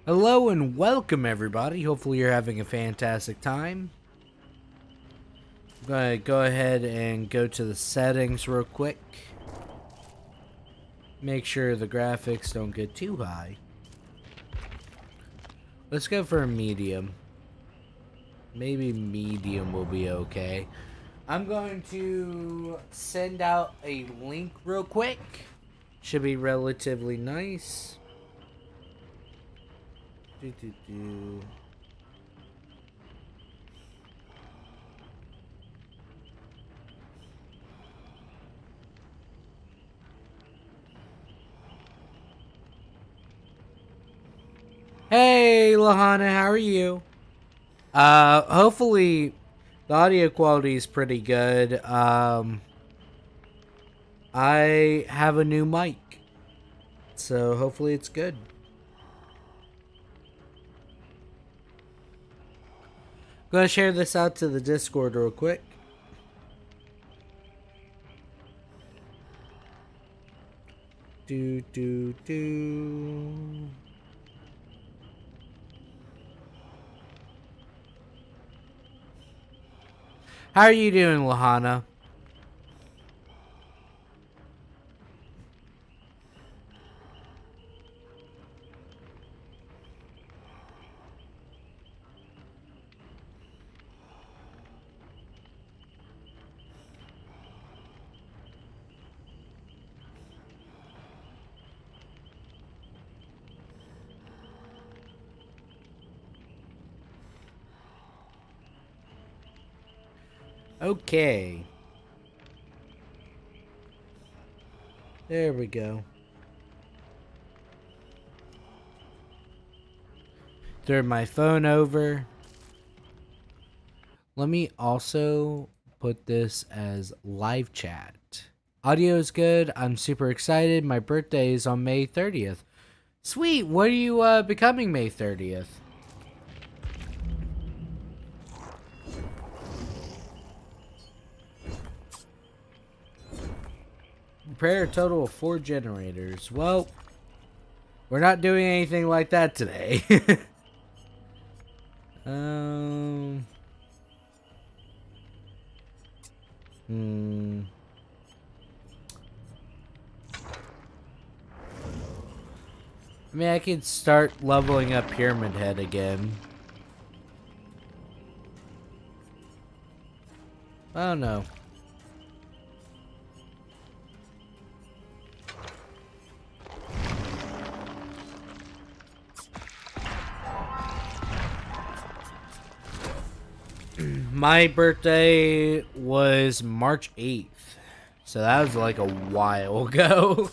Hello and welcome everybody. Hopefully you're having a fantastic time. I'm going to go ahead and go to the settings real quick. Make sure the graphics don't get too high. Let's go for a medium. Maybe medium will be okay. I'm going to send out a link real quick. Should be relatively nice. Hey, Lahana, how are you? Hopefully the audio quality is pretty good. I have a new mic, so hopefully it's good. I'm gonna share this out to the Discord real quick. Do. How are you doing, Lahana? Okay. There we go. Throw my phone over. Let me also put this as live chat. Audio is good. I'm super excited. My birthday is on May 30th. Sweet. What are you becoming May 30th? Repair a total of 4 generators. Well, we're not doing anything like that today. um. Hmm. I mean, I could start leveling up Pyramid Head again. I don't know. My birthday was March 8th. So that was like a while ago.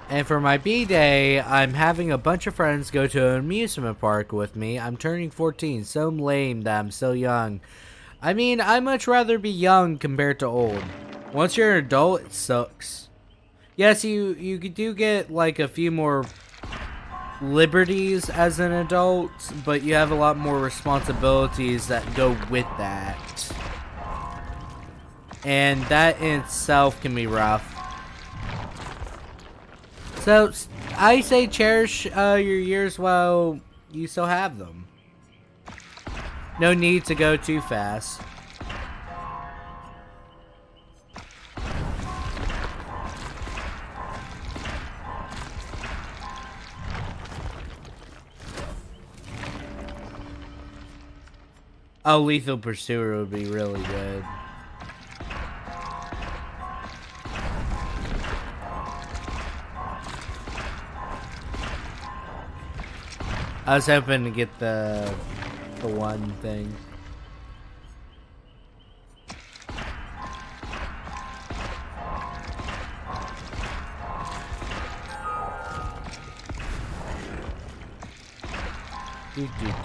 And for my B-Day, I'm having a bunch of friends go to an amusement park with me. I'm turning 14. So lame that I'm still young. I mean, I'd much rather be young compared to old. Once you're an adult, it sucks. Yes, you do get like a few more liberties as an adult, but you have a lot more responsibilities that go with that. And that in itself can be rough. So, I say cherish your years while you still have them. No need to go too fast. Oh, Lethal Pursuer would be really good. I was hoping to get the one thing.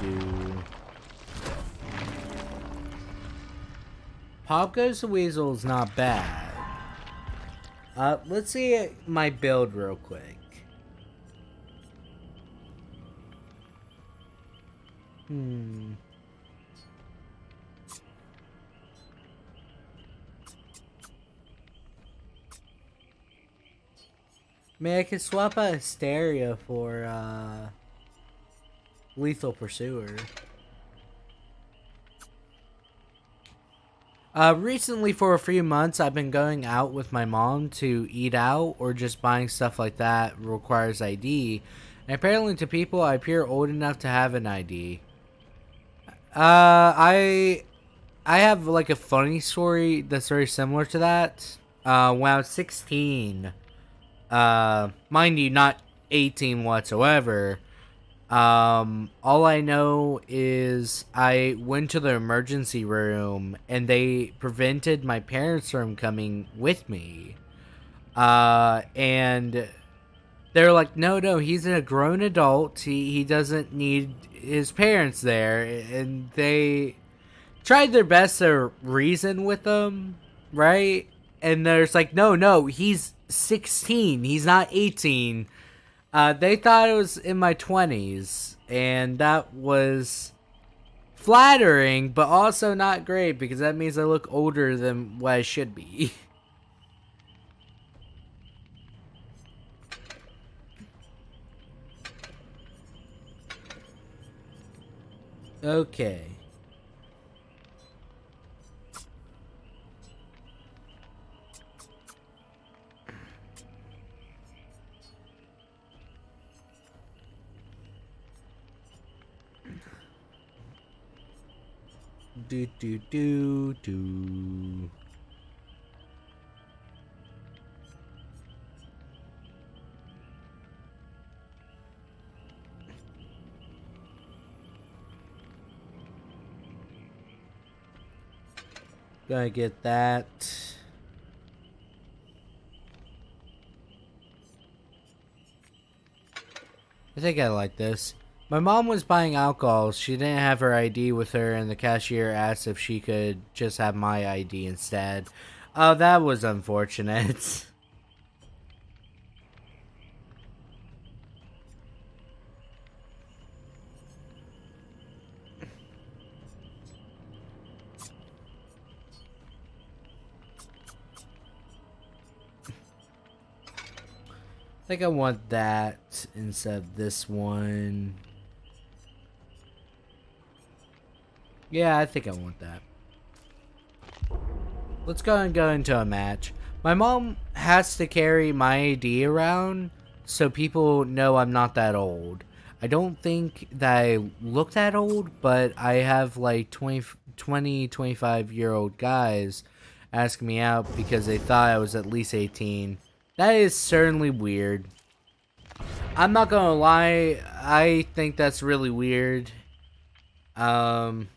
Do. Pop Goes the Weasel is not bad. Let's see my build real quick. Man, I could swap out Hysteria for, Lethal Pursuer. Recently for a few months, I've been going out with my mom to eat out or just buying stuff like that requires ID. And apparently to people, I appear old enough to have an ID. I have like a funny story that's very similar to that. When I was 16, mind you, not 18 whatsoever. All I know is I went to the emergency room and they prevented my parents from coming with me. And they're like, no, he's a grown adult. He doesn't need his parents there. And they tried their best to reason with them, right? And there's like, no, he's 16. He's not 18. They thought it was in my 20s, and that was flattering, but also not great because that means I look older than what I should be. Okay. Do. Gonna get that. I think I like this. My mom was buying alcohol. She didn't have her ID with her, and the cashier asked if she could just have my ID instead. Oh, that was unfortunate. I think I want that instead of this one. Yeah, I think I want that. Let's go and go into a match. My mom has to carry my ID around so people know I'm not that old. I don't think that I look that old, but I have like 25-year-old guys asking me out because they thought I was at least 18. That is certainly weird. I'm not gonna lie, I think that's really weird. Um,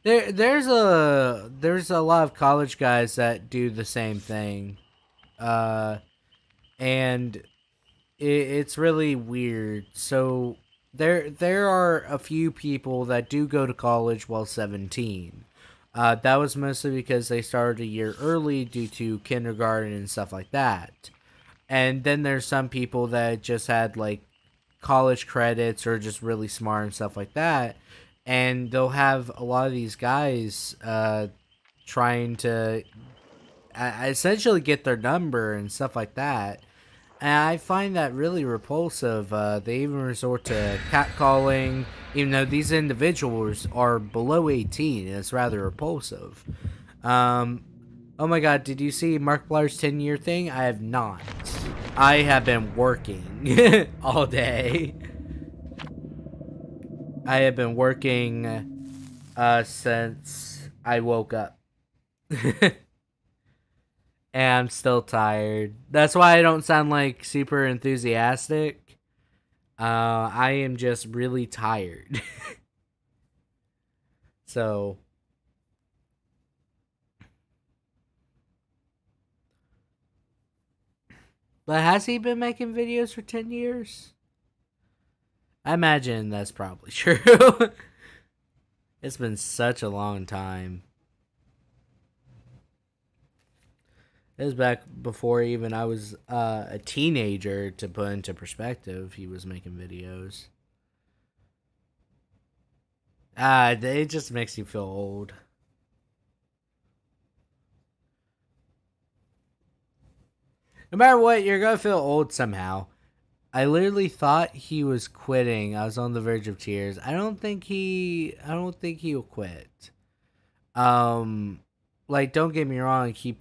there's a lot of college guys that do the same thing, uh, and it's really weird. So there are a few people that do go to college while 17. That was mostly because they started a year early due to kindergarten and stuff like that. And then there's some people that just had like college credits or just really smart and stuff like that. And they'll have a lot of these guys trying to essentially get their number and stuff like that. And I find that really repulsive. They even resort to catcalling, even though these individuals are below 18. It's rather repulsive. Oh my god, did you see Markiplier's 10-year thing? I have not. I have been working all day. I have been working since I woke up. And I'm still tired. That's why I don't sound like super enthusiastic. I am just really tired. So, but has he been making videos for 10 years? I imagine that's probably true. It's been such a long time. It was back before even I was a teenager, to put into perspective. He was making videos. It just makes you feel old. No matter what, you're gonna feel old somehow. I literally thought he was quitting. I was on the verge of tears. I don't think he'll quit. Um, like, don't get me wrong. He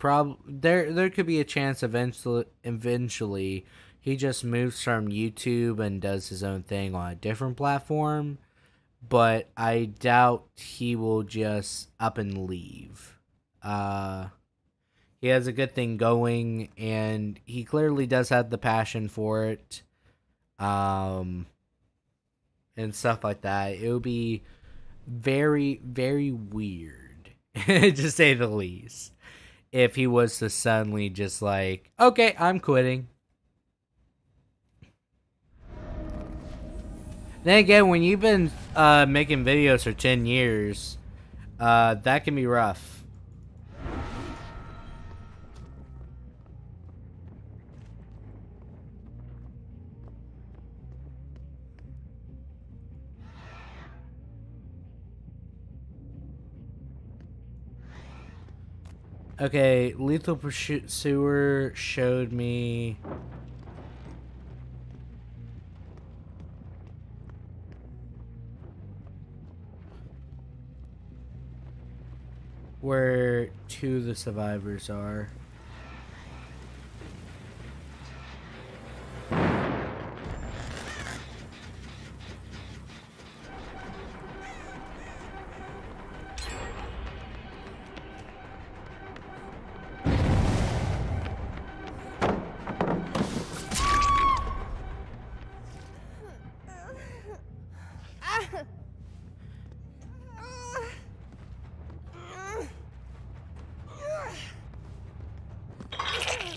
there could be a chance eventually he just moves from YouTube and does his own thing on a different platform. But I doubt he will just up and leave. He has a good thing going, and he clearly does have the passion for it. And stuff like that. It would be very, very weird, to say the least, if he was to suddenly just like, okay, I'm quitting. Then again, when you've been making videos for 10 years, that can be rough. Okay, Lethal Pursuer showed me where two of the survivors are.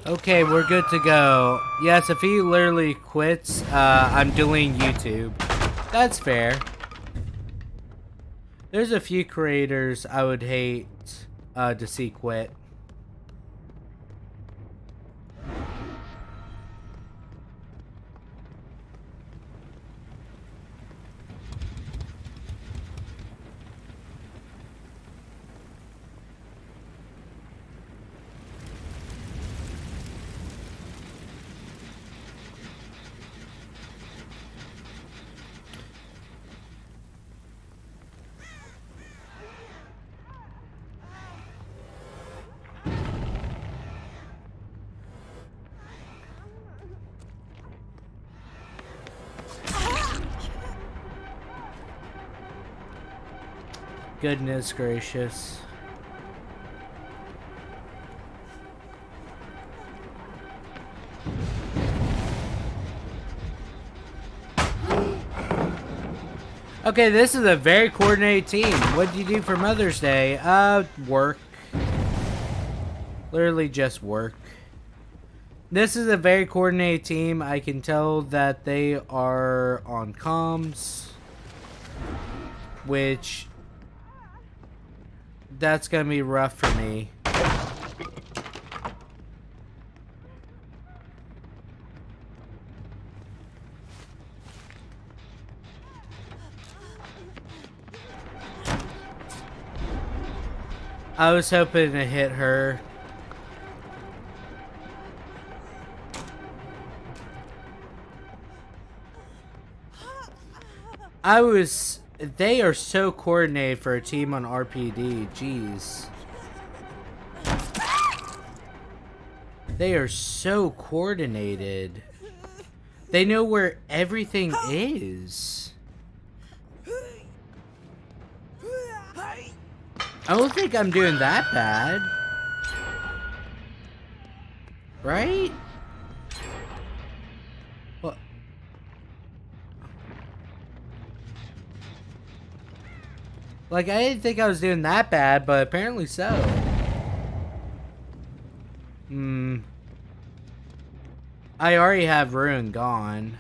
Okay, we're good to go. Yes, if he literally quits, I'm deleting YouTube. That's fair. There's a few creators I would hate to see quit. Goodness gracious. Okay, this is a very coordinated team. What did you do for Mother's Day? Work. Literally just work. This is a very coordinated team. I can tell that they are on comms, which that's gonna be rough for me. I was hoping to hit her. They are so coordinated for a team on RPD. Jeez. They are so coordinated. They know where everything is. I don't think I'm doing that bad. Right? What? Like, I didn't think I was doing that bad, but apparently so. I already have Ruin gone.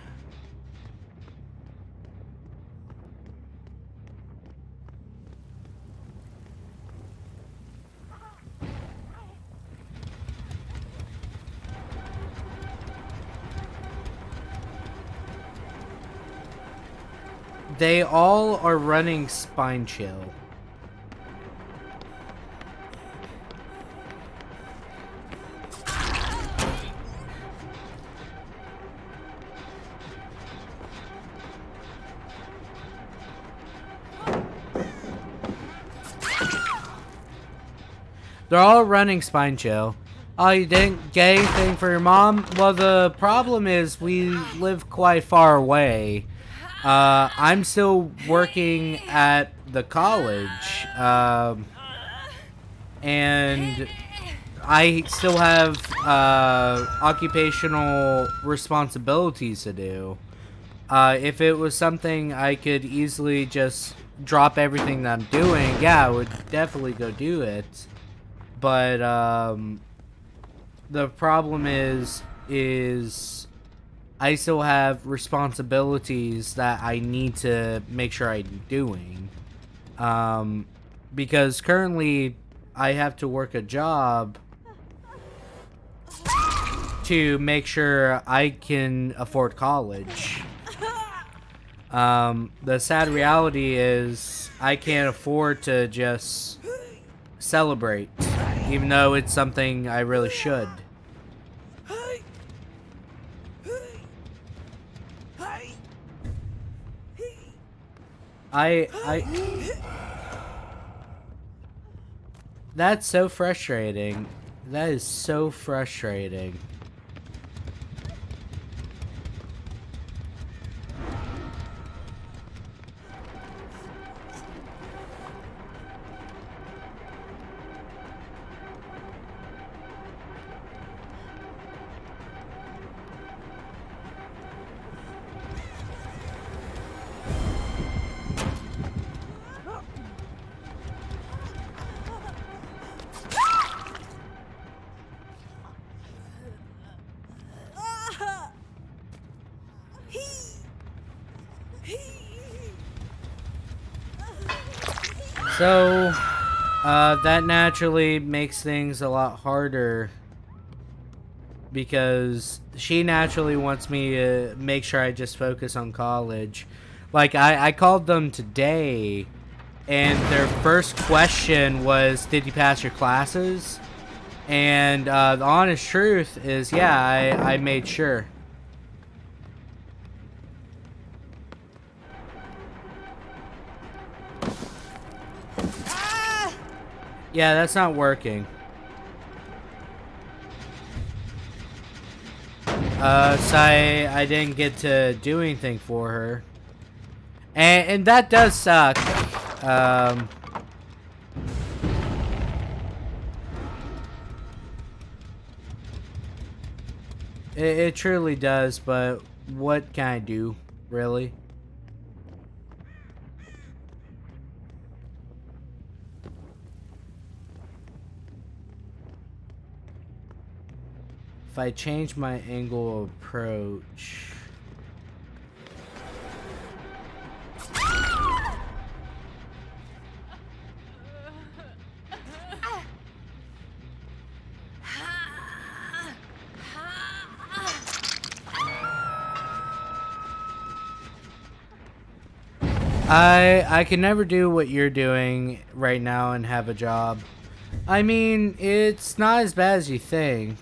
They all are running Spine Chill. They're all running Spine Chill. Oh, you didn't get anything for your mom? Well, the problem is we live quite far away. I'm still working at the college. And I still have occupational responsibilities to do. If it was something I could easily just drop everything that I'm doing, yeah, I would definitely go do it. But the problem is I still have responsibilities that I need to make sure I'm doing. Because currently I have to work a job to make sure I can afford college. The sad reality is I can't afford to just celebrate, even though it's something I really should. That's so frustrating. That is so frustrating. So, that naturally makes things a lot harder because she naturally wants me to make sure I just focus on college. Like, I called them today, and their first question was, did you pass your classes? And the honest truth is, yeah, I made sure. Yeah, that's not working. So I didn't get to do anything for her. And that does suck. It truly does, but what can I do, really? If I change my angle of approach... I can never do what you're doing right now and have a job. I mean, it's not as bad as you think.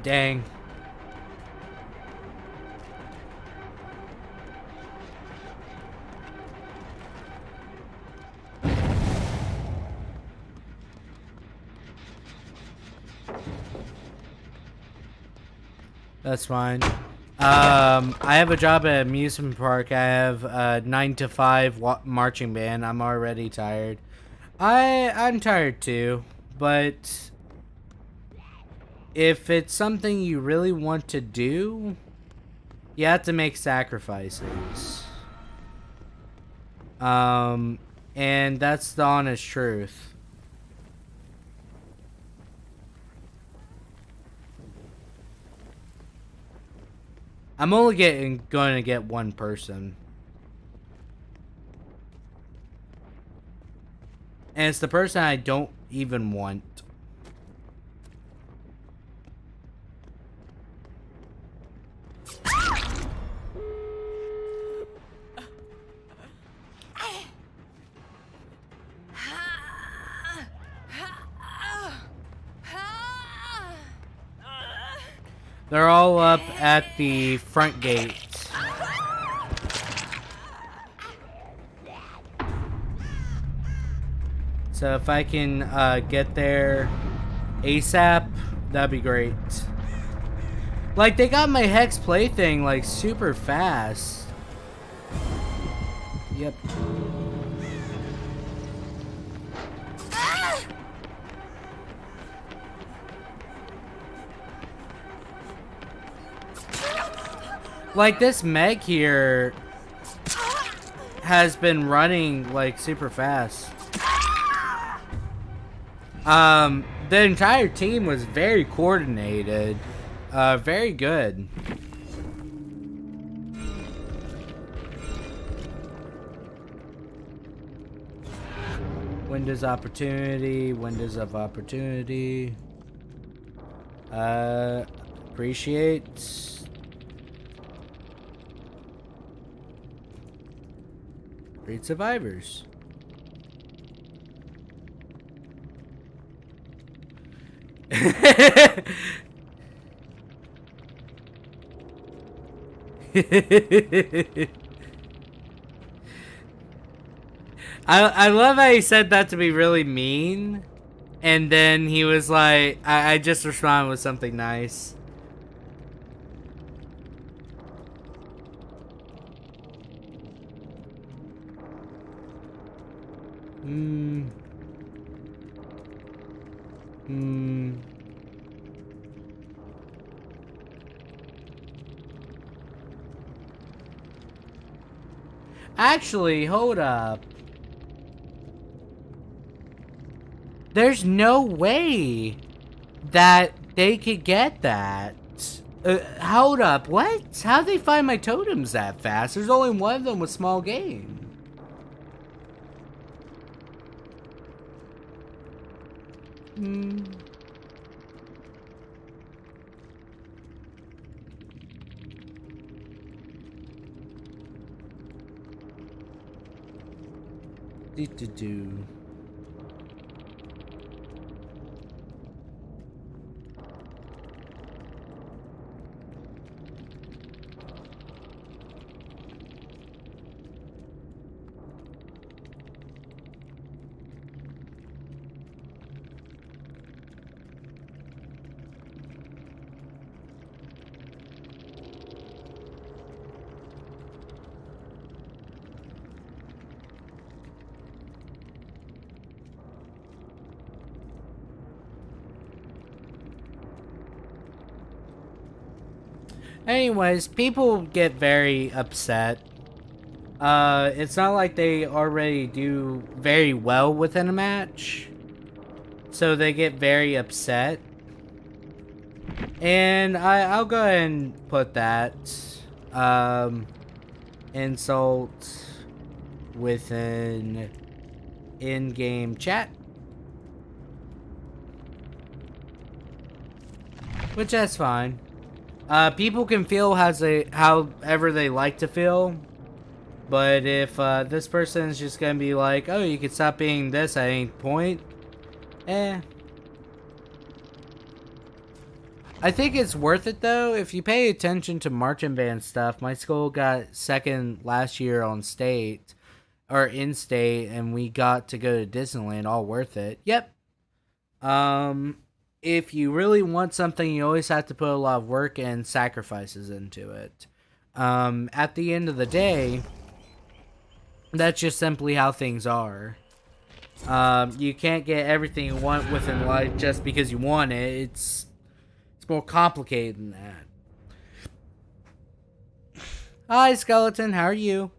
Dang. That's fine. I have a job at amusement park. I have a 9 to 5 marching band. I'm already tired. I'm tired too, but if it's something you really want to do, you have to make sacrifices. And that's the honest truth. I'm only going to get one person. And it's the person I don't even want. They're all up at the front gate. So if I can get there ASAP, that'd be great. Like, they got my Hex Plaything, like, super fast. Yep. Like, this Meg here has been running, like, super fast. The entire team was very coordinated. Very good. Windows opportunity, windows of opportunity. Appreciate. Great survivors. I love how he said that to be really mean, and then he was like, I just responded with something nice. Actually, hold up. There's no way that they could get that. Hold up, what? How'd they find my totems that fast? There's only one of them with small game. Do. Anyways, people get very upset. It's not like they already do very well within a match. So they get very upset. And I'll go ahead and put that. Insult within in-game chat. Which that's fine. People can feel however they like to feel. But if this person is just gonna be like, oh, you can stop being this at any point, I think it's worth it though. If you pay attention to marching band stuff, my school got second last year on state or in state, and we got to go to Disneyland. All worth it. Yep. If you really want something, you always have to put a lot of work and sacrifices into it. At the end of the day, that's just simply how things are. You can't get everything you want within life just because you want it. It's more complicated than that. Hi, Skeleton. How are you?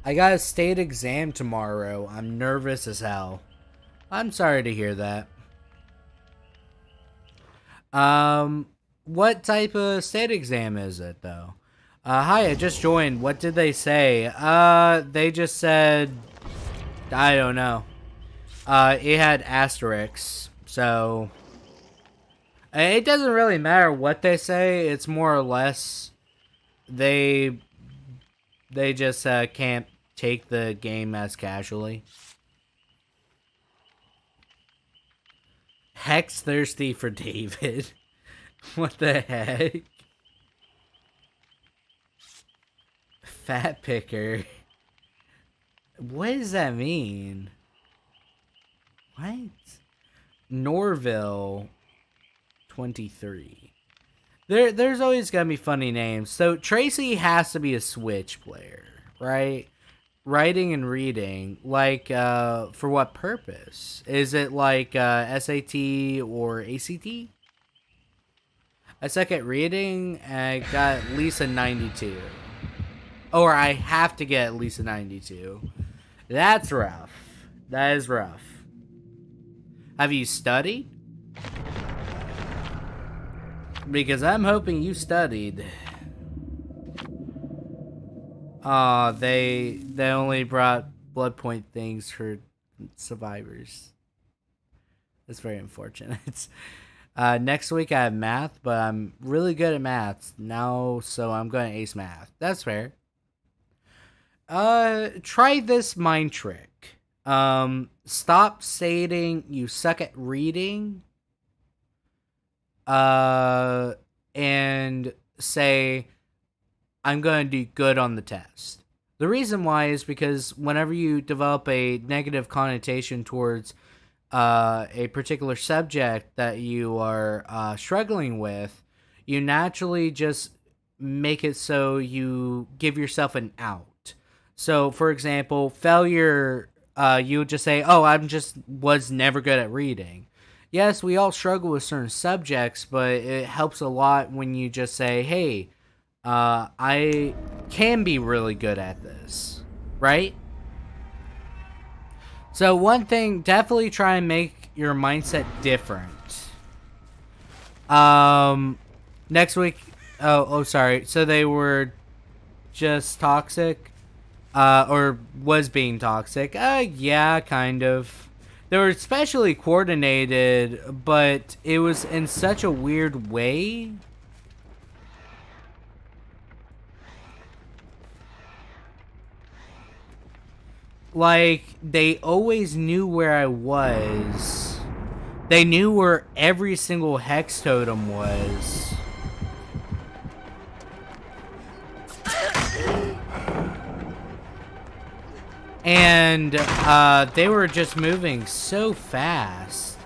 I got a state exam tomorrow. I'm nervous as hell. I'm sorry to hear that. What type of state exam is it, though? Hi, I just joined. What did they say? They just said... I don't know. It had asterisks, so... It doesn't really matter what they say. It's more or less... They just, can't take the game as casually. Hex thirsty for David. What the heck? Fat picker. What does that mean? What? Norville 23. There's always gonna be funny names. So Tracy has to be a Switch player, right? Writing and reading, like, for what purpose? Is it like SAT or ACT? I suck at reading, and I got at least a 92. Or I have to get at least a 92. That's rough. That is rough. Have you studied? Because I'm hoping you studied. Aw, they only brought blood point things for survivors. That's very unfortunate. Next week I have math, but I'm really good at math now, so I'm going to ace math. That's fair. Try this mind trick. Stop stating you suck at reading. And say, I'm going to do good on the test. The reason why is because whenever you develop a negative connotation towards a particular subject that you are struggling with, you naturally just make it so you give yourself an out. So, for example, failure, you would just say, oh, was never good at reading. Yes, we all struggle with certain subjects, but it helps a lot when you just say, hey, I can be really good at this, right? So one thing, definitely try and make your mindset different. Next week, sorry. So they were just toxic, or was being toxic. Yeah, kind of. They were especially coordinated, but it was in such a weird way. Like, they always knew where I was. They knew where every single hex totem was. And they were just moving so fast.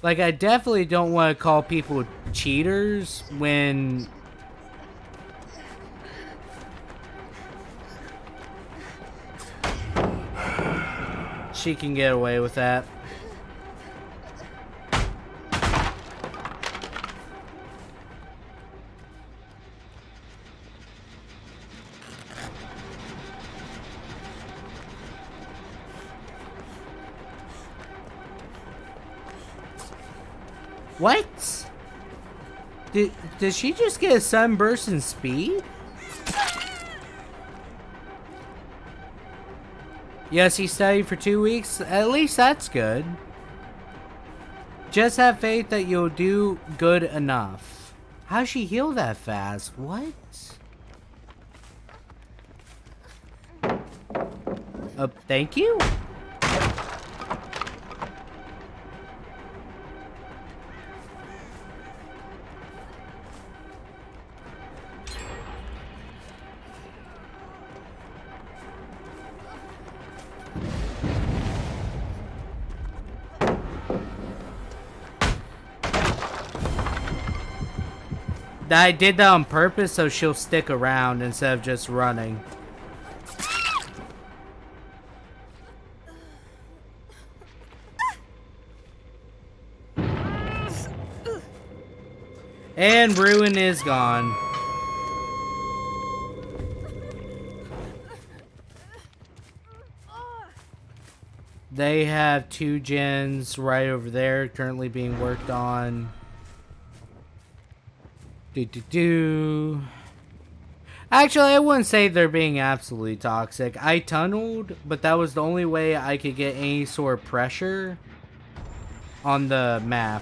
Like, I definitely don't want to call people cheaters when she can get away with that. What? Did she just get a sunburst in speed? Yes, he studied for 2 weeks. At least that's good. Just have faith that you'll do good enough. How'd she heal that fast? What? Thank you? I did that on purpose so she'll stick around instead of just running. And Ruin is gone. They have 2 gens right over there currently being worked on. Actually, I wouldn't say they're being absolutely toxic. I tunneled, but that was the only way I could get any sort of pressure on the map.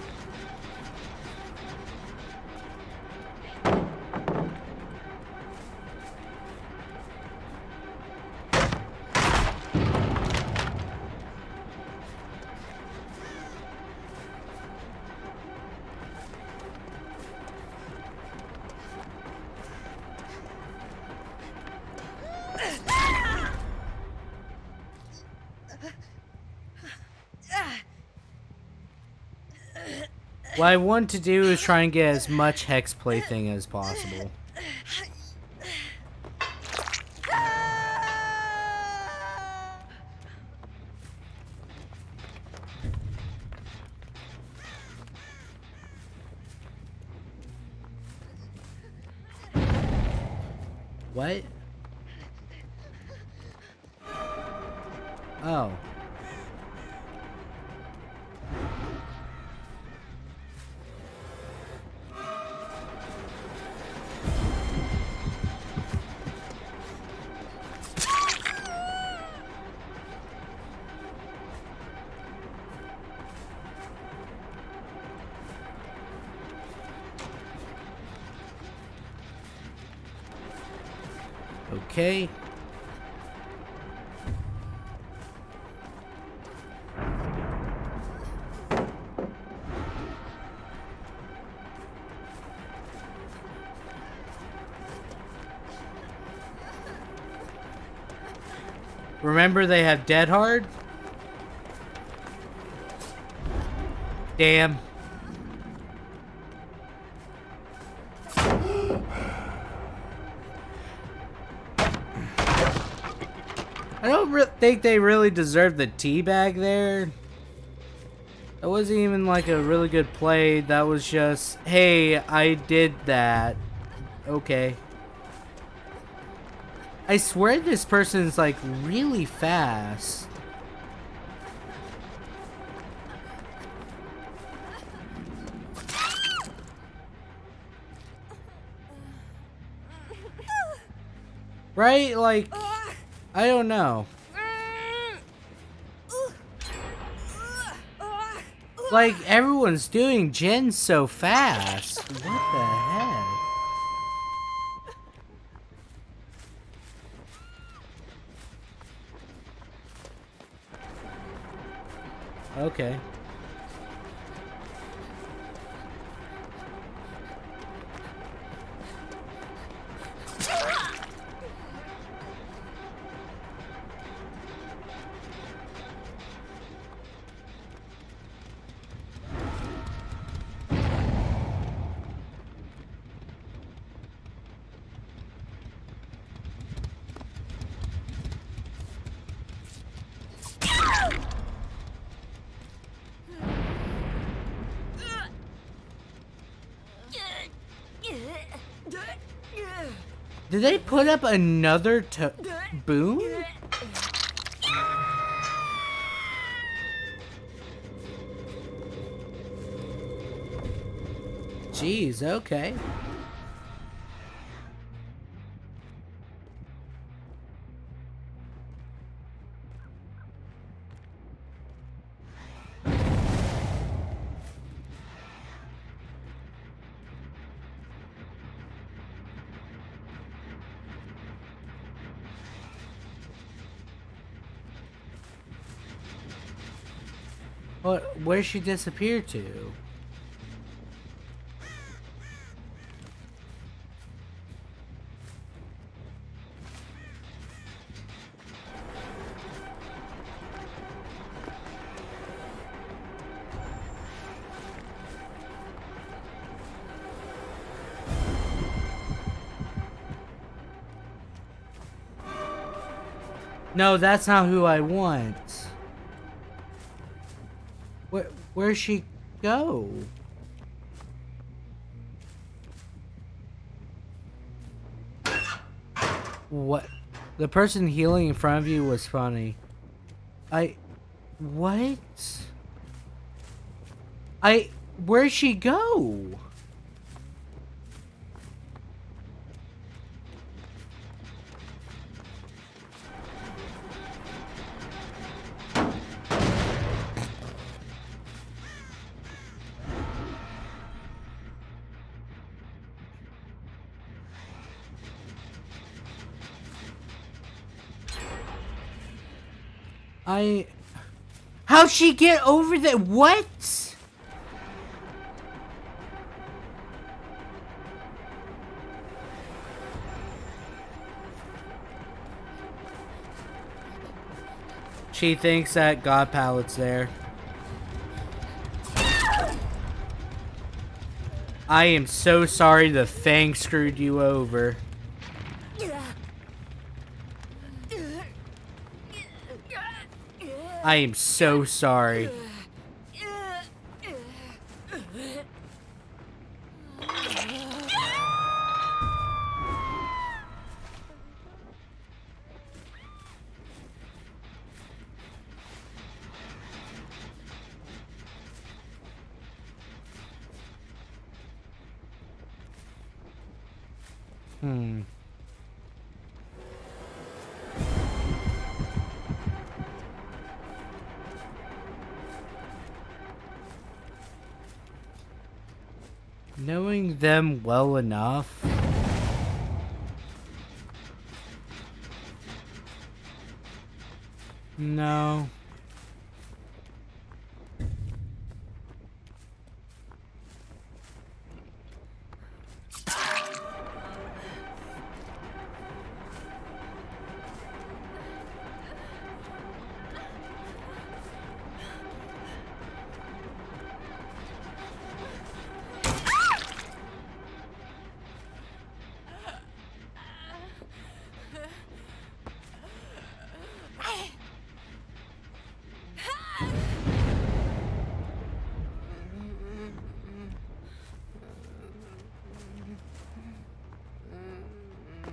What I want to do is try and get as much hex plaything as possible. What? Oh. Okay. Remember they have Dead Hard? Damn. I don't think they really deserve the teabag there. That wasn't even like a really good play. That was just, hey, I did that. Okay. I swear this person's like really fast. Right? Like, I don't know. Like, everyone's doing gens so fast. What the heck? Okay. Did they put up another boom? Jeez, okay. What? Where'd she disappear to? No, that's not who I want. Where'd she go? What? The person healing in front of you was funny. What? Where'd she go? How'd she get over there? What? She thinks that God Pallet's there. I am so sorry the Fang screwed you over. I am so sorry. Knowing them well enough. No.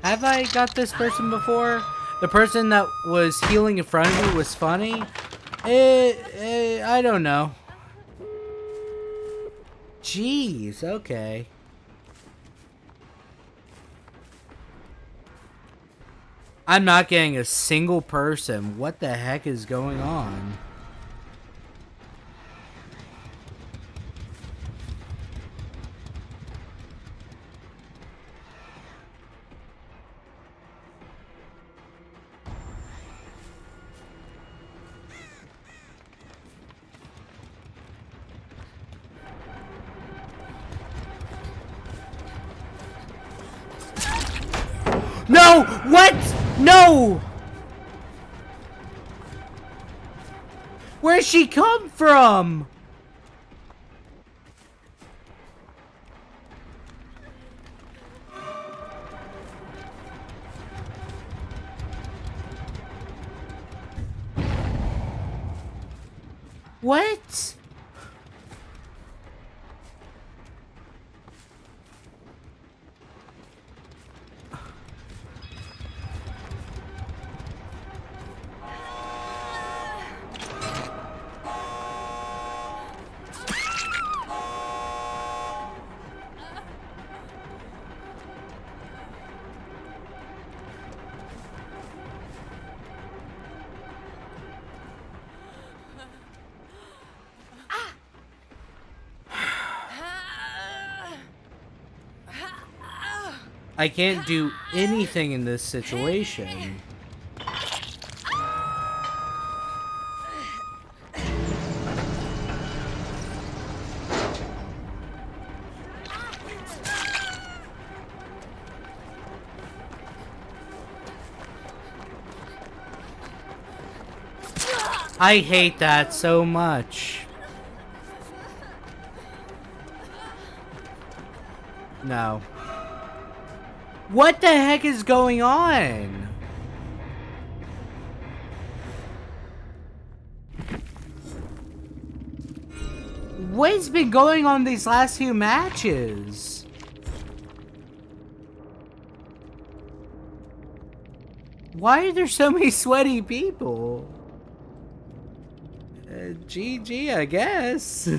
Have I got this person before? The person that was healing in front of me was funny? I don't know. Jeez, okay. I'm not getting a single person. What the heck is going on? No! What? No! Where'd she come from? What? I can't do anything in this situation. I hate that so much. No. What the heck is going on? What's been going on these last few matches? Why are there so many sweaty people? GG, I guess.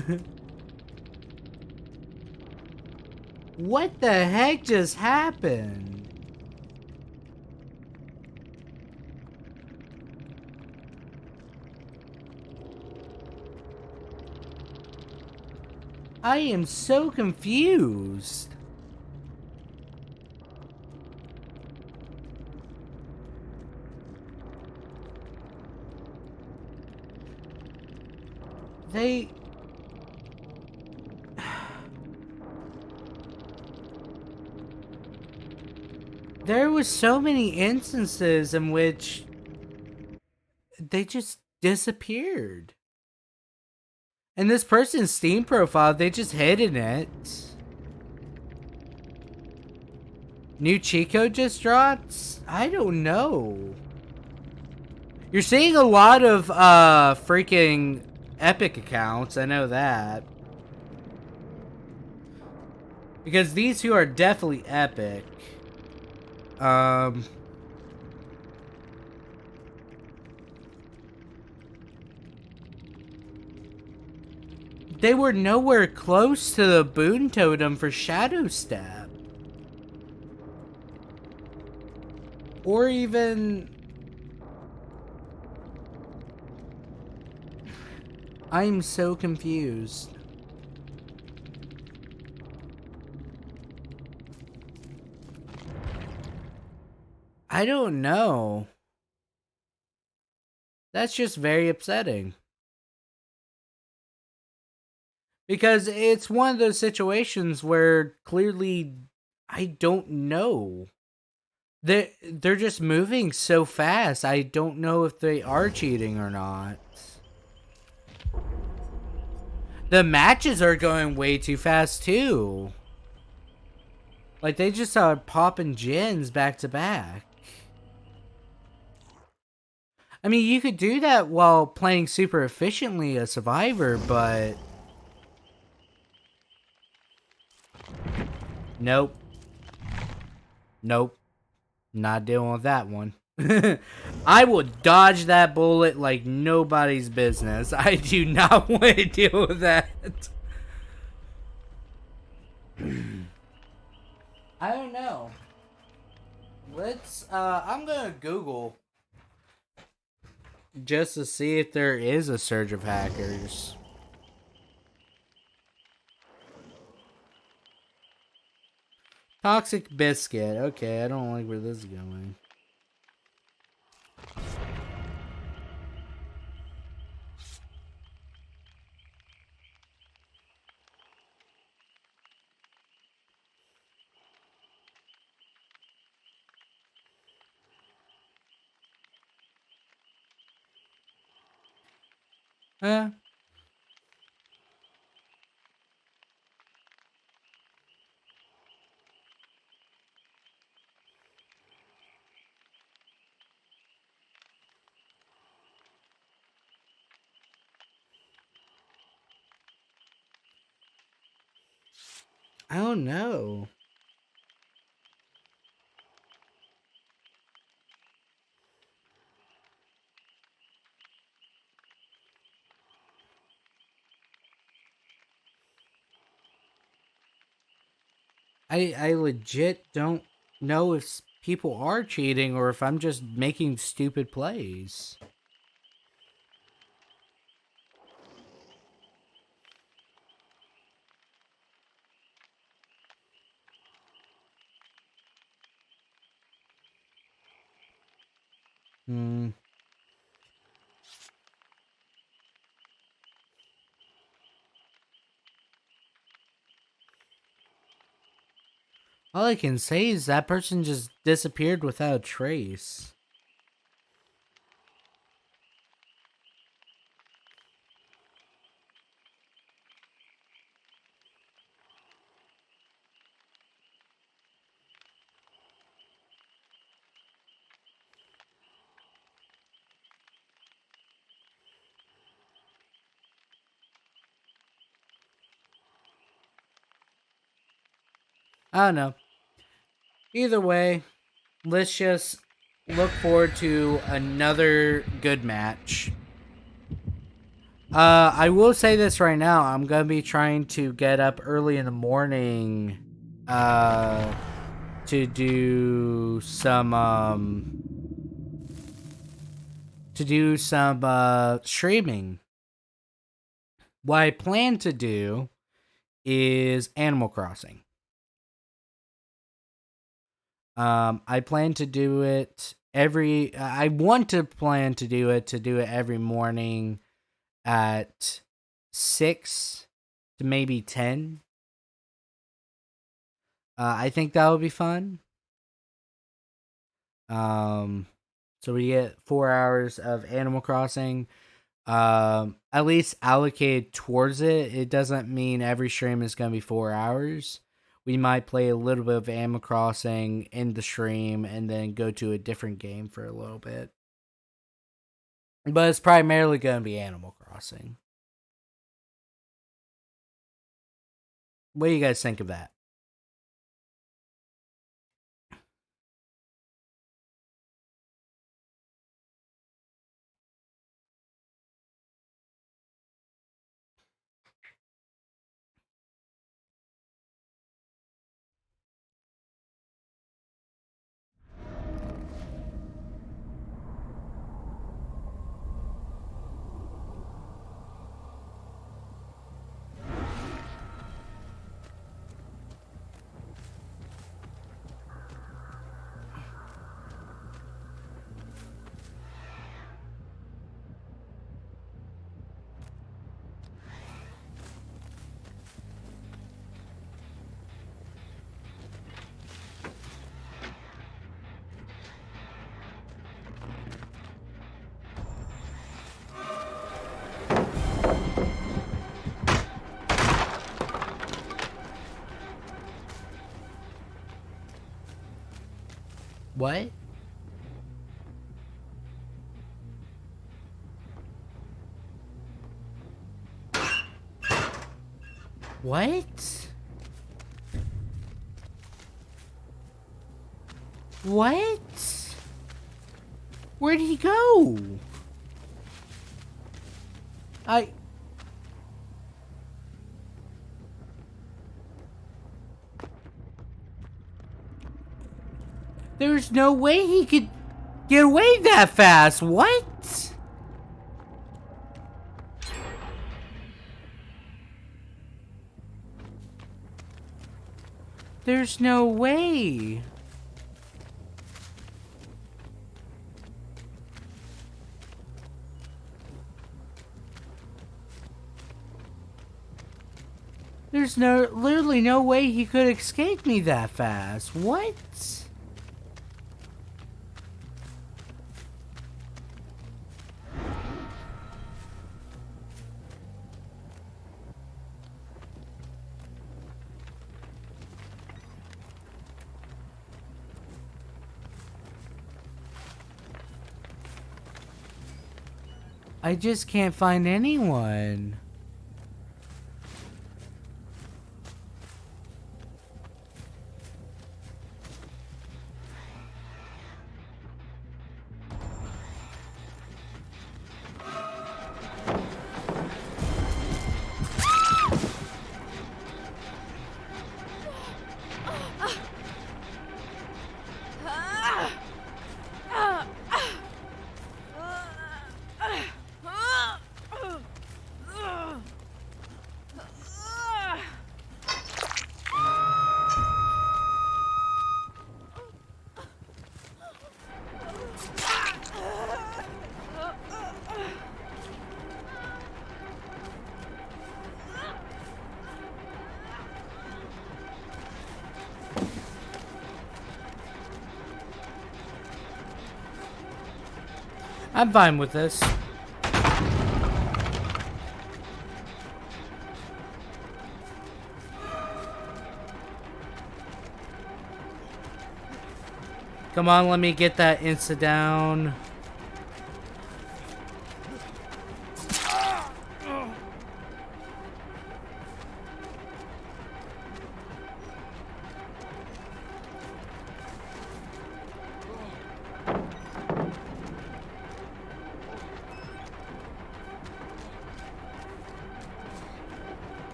What the heck just happened? I am so confused. There was so many instances in which they just disappeared. And this person's Steam profile, they just hidden it. New cheat code just dropped? I don't know. You're seeing a lot of freaking Epic accounts, I know that. Because these two are definitely Epic. They were nowhere close to the boon totem for Shadow Step. Or even... I'm so confused. I don't know. That's just very upsetting. Because it's one of those situations where clearly I don't know. They're just moving so fast. I don't know if they are cheating or not. The matches are going way too fast too. Like they just are popping gens back to back. I mean, you could do that while playing super efficiently a Survivor, but... Nope. Nope. Not dealing with that one. I will dodge that bullet like nobody's business. I do not want to deal with that. I don't know. Let's, I'm gonna Google just to see if there is a surge of hackers. Toxic Biscuit. Okay, I don't like where this is going. I don't know. I legit don't know if people are cheating or if I'm just making stupid plays. All I can say is that person just disappeared without a trace. I don't know. Either way, let's just look forward to another good match. I will say this right now. I'm going to be trying to get up early in the morning to do some streaming. What I plan to do is Animal Crossing. I plan to do it I want to plan to do it every morning at 6 to maybe 10. I think that would be fun. So we get 4 hours of Animal Crossing. At least allocated towards it. It doesn't mean every stream is going to be 4 hours. We might play a little bit of Animal Crossing in the stream and then go to a different game for a little bit. But it's primarily going to be Animal Crossing. What do you guys think of that? What? What? What? Where'd he go? There's no way he could get away that fast. What? There's no way. There's literally no way he could escape me that fast. What? I just can't find anyone. I'm fine with this. Come on, let me get that insta down.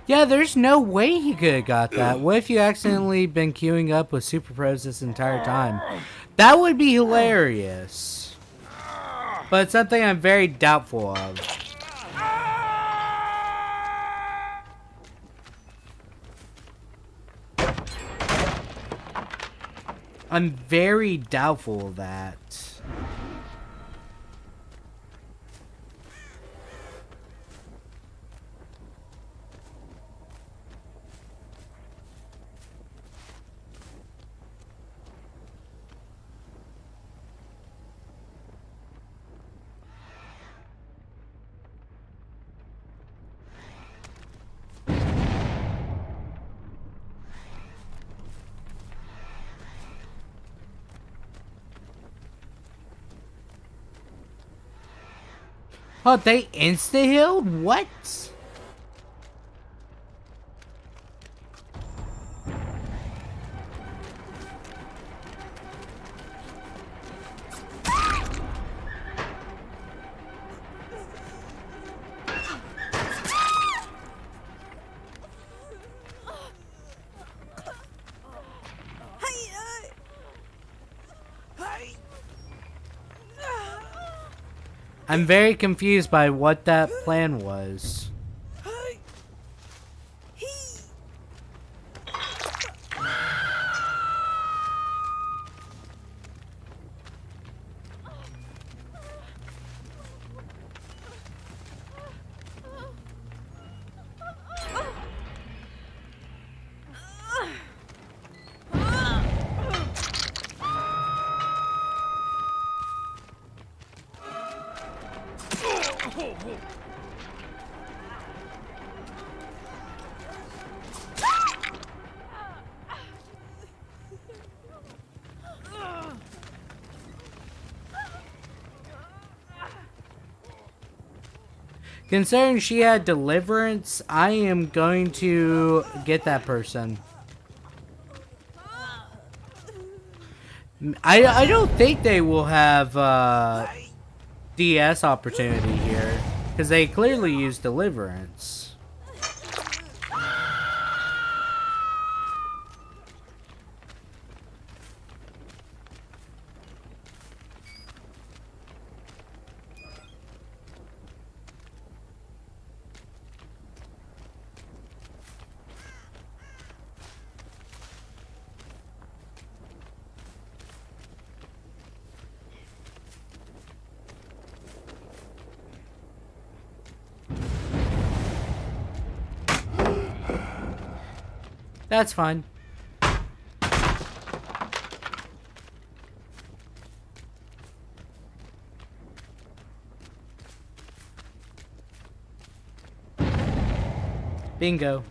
Yeah, there's no way he could have got that. What if you accidentally been queuing up with Super Pros this entire time? That would be hilarious. But it's something I'm very doubtful of. I'm very doubtful of that. Oh, they insta-healed? What? I'm very confused by what that plan was. Considering she had deliverance, I am going to get that person. I don't think they will have DS opportunity here, because they clearly use deliverance. That's fine. Bingo.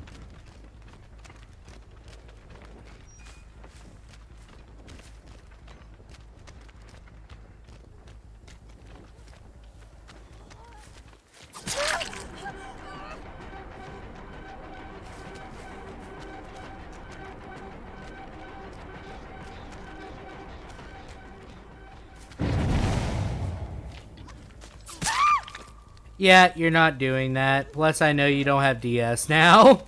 Yeah, you're not doing that. Plus, I know you don't have DS now.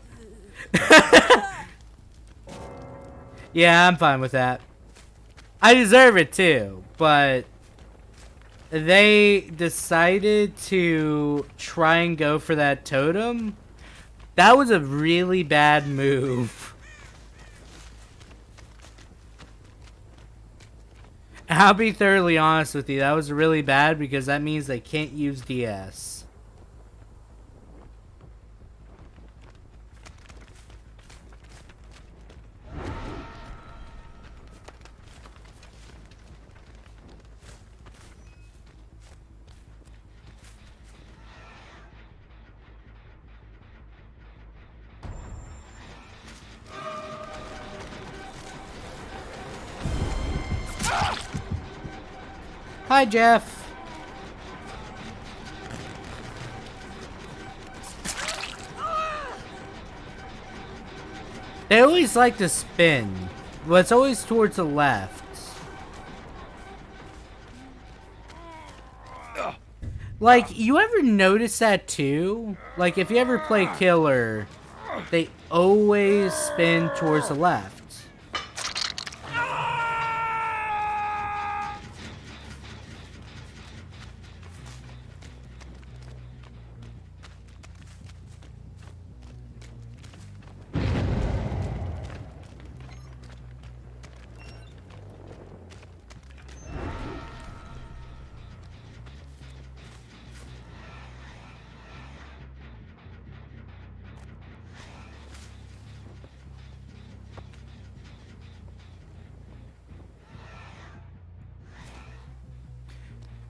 Yeah, I'm fine with that. I deserve it too, but they decided to try and go for that totem. That was a really bad move. I'll be thoroughly honest with you, that was really bad because that means they can't use DS. Hi, Jeff. They always like to spin, but it's always towards the left. Like, you ever notice that too? Like, if you ever play Killer, they always spin towards the left.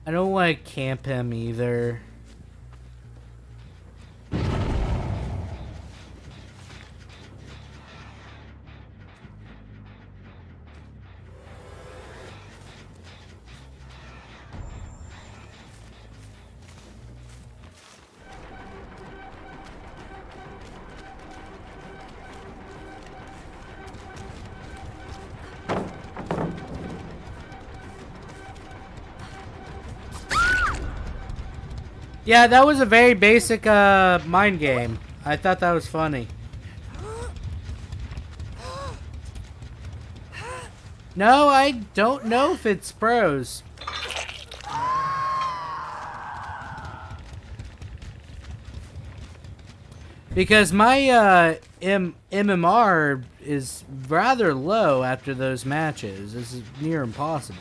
I don't want to camp him either. Yeah, that was a very basic mind game. I thought that was funny. No, I don't know if it's pros. Because my MMR is rather low after those matches. This is near impossible.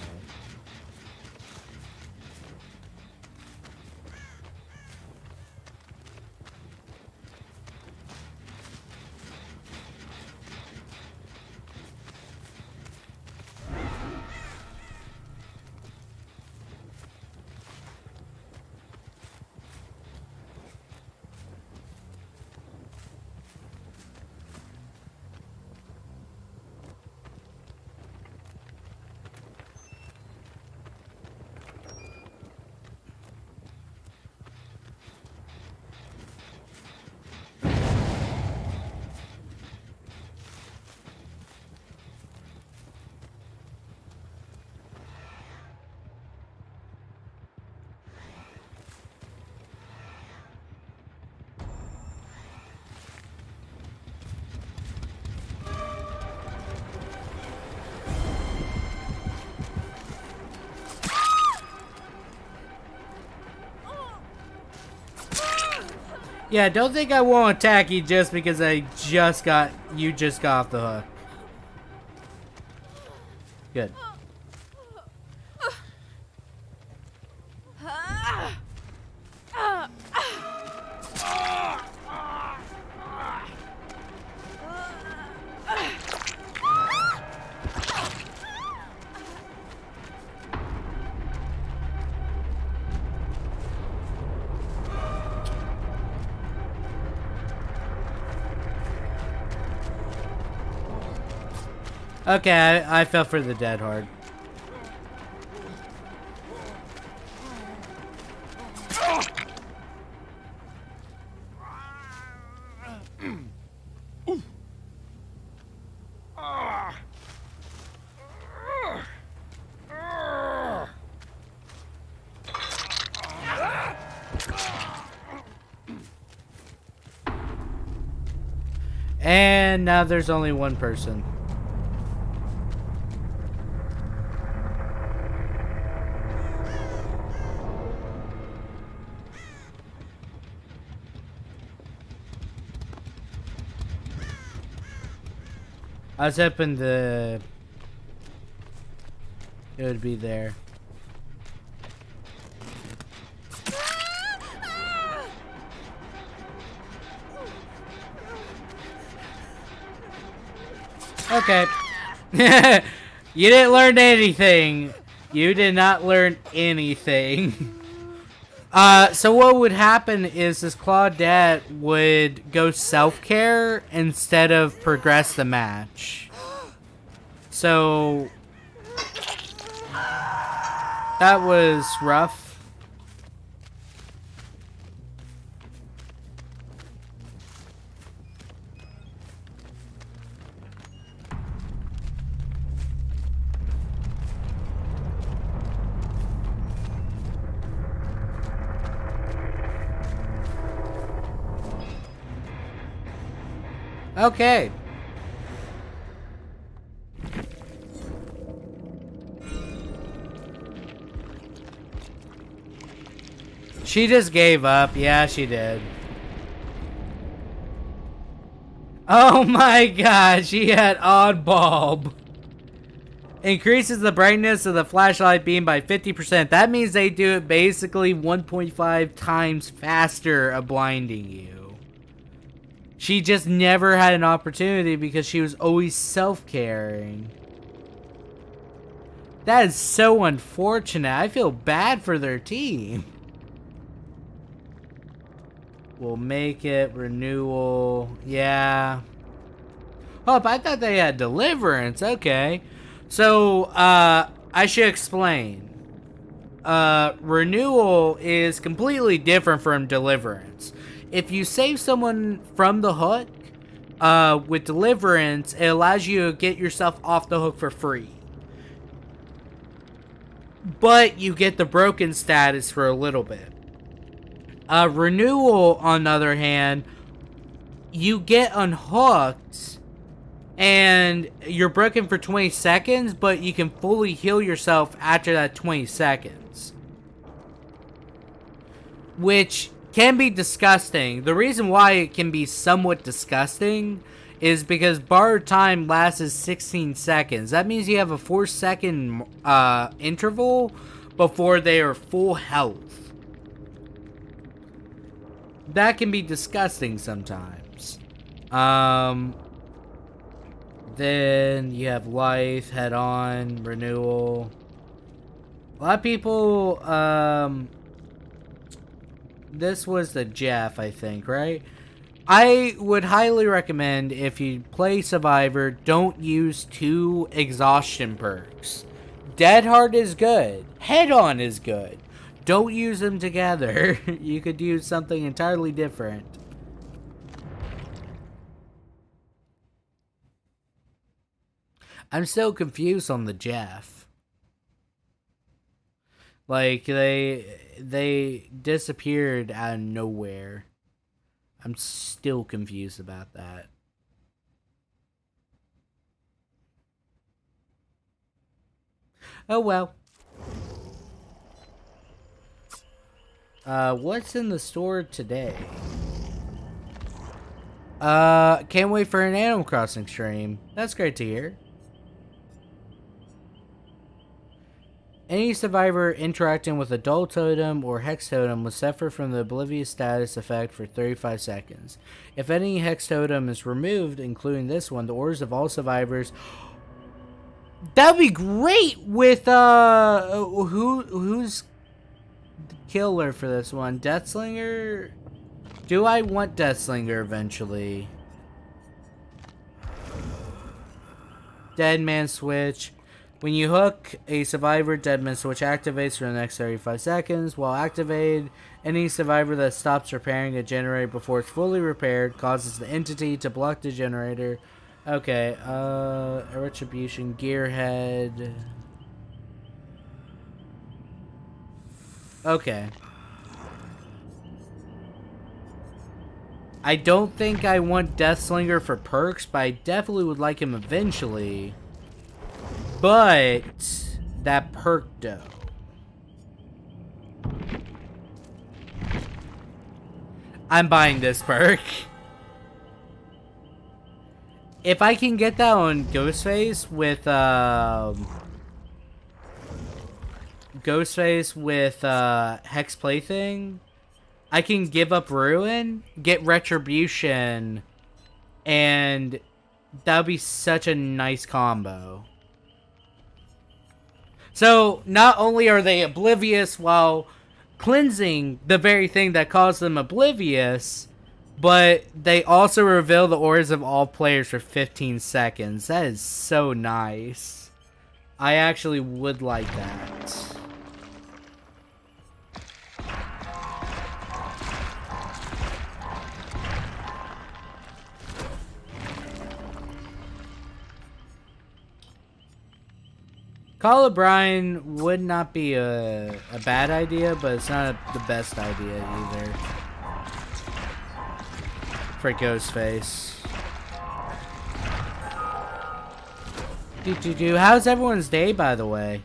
Yeah, don't think I won't attack you just because you just got off the hook. Good. Okay, I fell for the dead hard. And now there's only one person. I was hoping it would be there. Okay. You didn't learn anything. You did not learn anything. So what would happen is this Claudette would go self-care instead of progress the match. So that was rough. Okay. She just gave up. Yeah, she did. Oh my god, she had oddball. Increases the brightness of the flashlight beam by 50%. That means they do it basically 1.5 times faster of blinding you. She just never had an opportunity because she was always self-caring. That is so unfortunate. I feel bad for their team. We'll make it renewal. Yeah. Oh, but I thought they had deliverance. Okay. So, I should explain. Renewal is completely different from deliverance. If you save someone from the hook, with deliverance, it allows you to get yourself off the hook for free. But you get the broken status for a little bit. Renewal, on the other hand, you get unhooked and you're broken for 20 seconds, but you can fully heal yourself after that 20 seconds. Which can be disgusting. The reason why it can be somewhat disgusting is because borrowed time lasts 16 seconds. That means you have a 4-second interval before they are full health. That can be disgusting sometimes. Then you have life, head on, renewal. A lot of people, this was the Jeff, I think, right? I would highly recommend, if you play Survivor, don't use 2 exhaustion perks. Dead Hard is good. Head On is good. Don't use them together. You could use something entirely different. I'm still confused on the Jeff. Like, they disappeared out of nowhere. I'm still confused about that. Oh well. What's in the store today? Can't wait for an Animal Crossing stream. That's great to hear. Any survivor interacting with a dull totem or hex totem will suffer from the oblivious status effect for 35 seconds. If any hex totem is removed, including this one, the orders of all survivors... That'd be great with, who's the killer for this one? Deathslinger? Do I want Deathslinger eventually? Dead Man Switch. When you hook a survivor, Dead Man Switch activates for the next 35 seconds. While activated, any survivor that stops repairing a generator before it's fully repaired causes the entity to block the generator. Okay, Retribution, Gearhead. Okay. I don't think I want Deathslinger for perks, but I definitely would like him eventually. But that perk though. I'm buying this perk. If I can get that on Ghostface with Hex Plaything, I can give up Ruin, get Retribution, and that would be such a nice combo. So, not only are they oblivious while cleansing the very thing that caused them oblivious, but they also reveal the orders of all players for 15 seconds. That is so nice. I actually would like that. Call O'Brien would not be a bad idea, but it's not the best idea either. For Ghostface. How's everyone's day, by the way?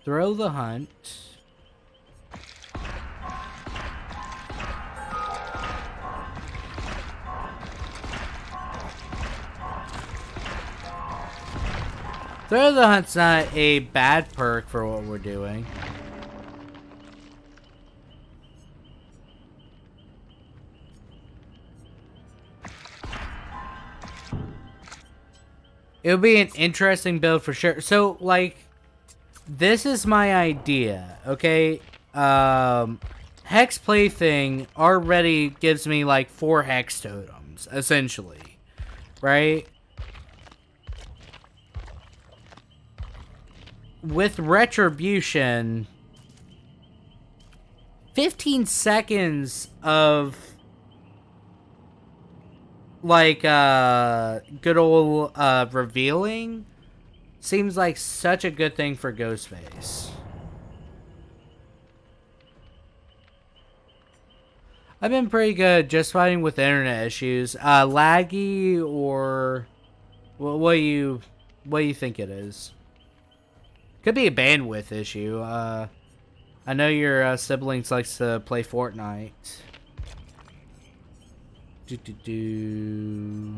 Throw the hunt. Throw the hunt's not a bad perk for what we're doing. It would be an interesting build for sure. So, like, this is my idea, okay? Hex Plaything already gives me, like, 4 Hex Totems, essentially. Right? With Retribution, 15 seconds of, like, good old, revealing seems like such a good thing for Ghostface. I've been pretty good, just fighting with internet issues. Laggy or what do you think it is? Could be a bandwidth issue. I know your siblings likes to play Fortnite. Do do do.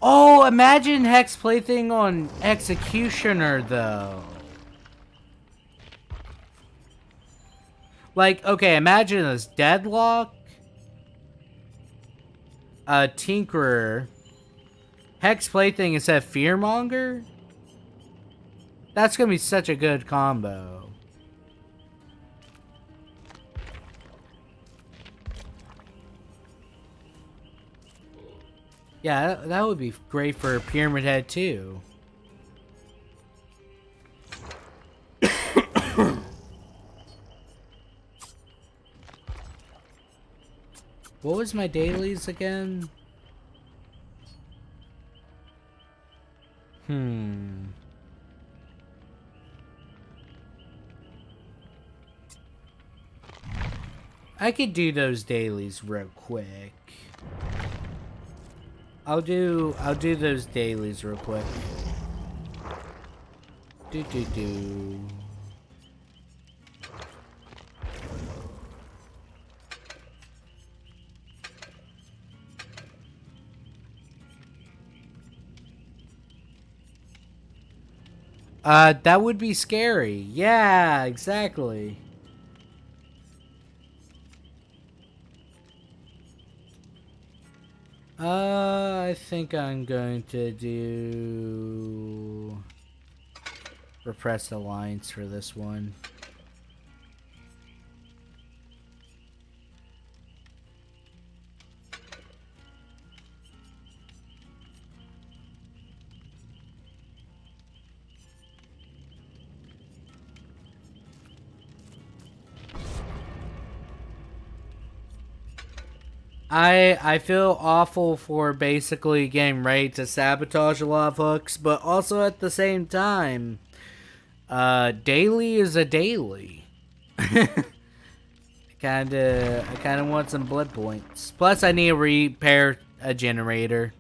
Oh, imagine Hex plaything on Executioner though. Like, okay, imagine this Deadlock, Tinkerer, Hex plaything instead of Fearmonger. That's gonna be such a good combo. Yeah, that would be great for Pyramid Head too. What was my dailies again? I could do those dailies real quick. I'll do those dailies real quick. Do do do. That would be scary. Yeah, exactly. I think I'm going to do Repressed Alliance for this one. I feel awful for basically getting ready to sabotage a lot of hooks, but also at the same time, daily is a daily. I kinda want some blood points. Plus, I need to repair a generator.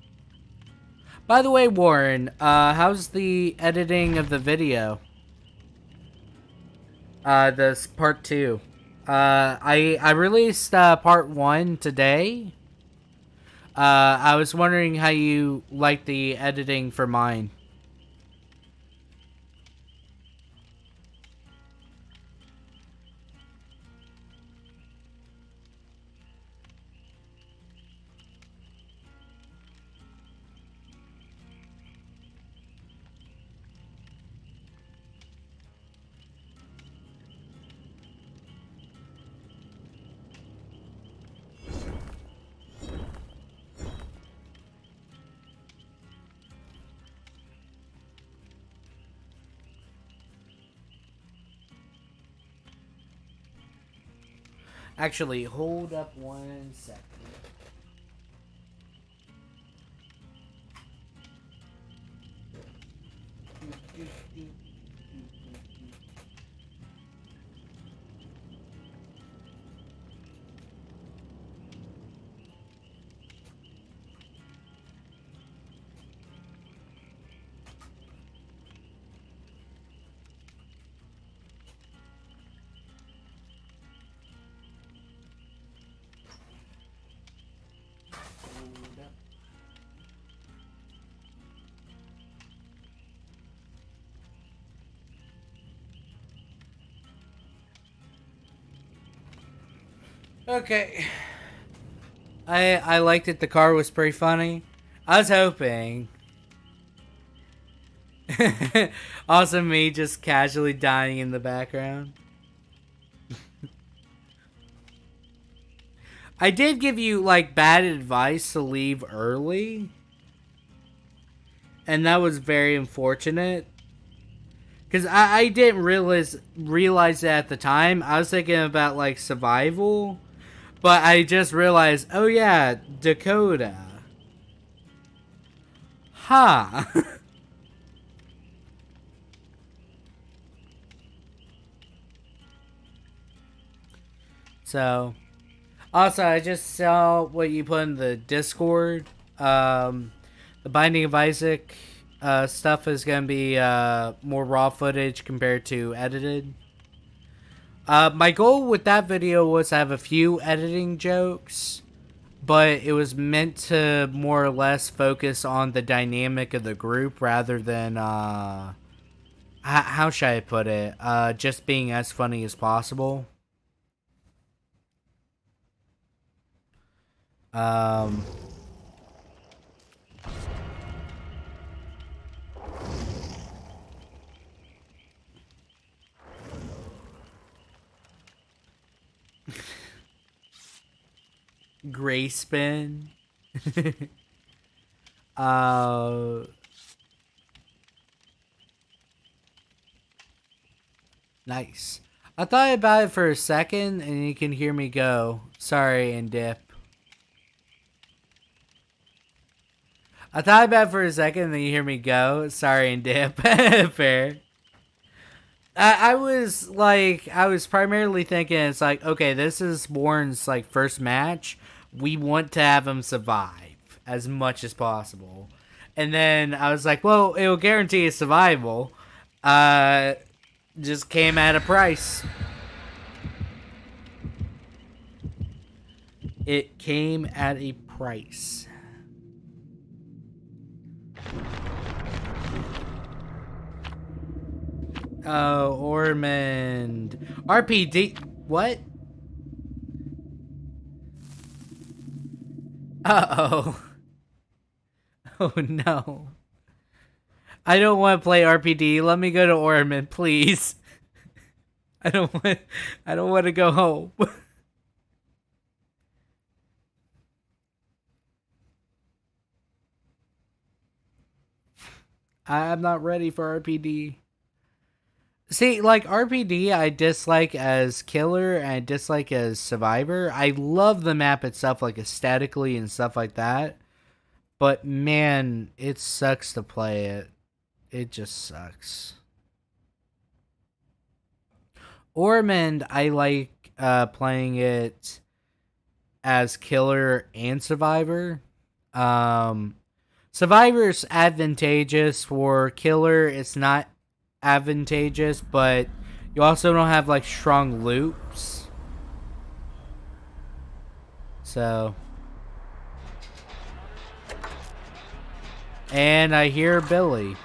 By the way, Warren, how's the editing of the video? This part 2. I released part 1 today. I was wondering how you like the editing for mine. Actually, hold up 1 second. Okay. I liked it. The car was pretty funny. I was hoping. Also, me just casually dying in the background. I did give you, like, bad advice to leave early. And that was very unfortunate. Because I didn't realize that at the time. I was thinking about, like, survival. But I just realized, oh yeah, Dakota. Huh. So, also, I just saw what you put in the Discord. The Binding of Isaac stuff is going to be more raw footage compared to edited. My goal with that video was to have a few editing jokes, but it was meant to more or less focus on the dynamic of the group rather than, how should I put it? Just being as funny as possible. Gray spin. Nice. I thought about it for a second and you can hear me go. Sorry, and dip. I thought about it for a second and then you hear me go. Sorry, and dip. Fair. I was primarily thinking it's like, okay, this is Warren's like first match. We want to have him survive as much as possible. And then I was like, well, it will guarantee his survival. Just came at a price. It came at a price. Oh, Ormond. RPD. What? Uh-oh. Oh, no. I don't want to play RPD. Let me go to Ormond, please. I don't want to go home. I'm not ready for RPD. See, like, RPD I dislike as killer and I dislike as survivor. I love the map itself, like, aesthetically and stuff like that. But, man, it sucks to play it. It just sucks. Ormond, I like playing it as killer and survivor. Survivor's advantageous. For killer, it's not advantageous, but you also don't have like strong loops. So, and I hear Billy.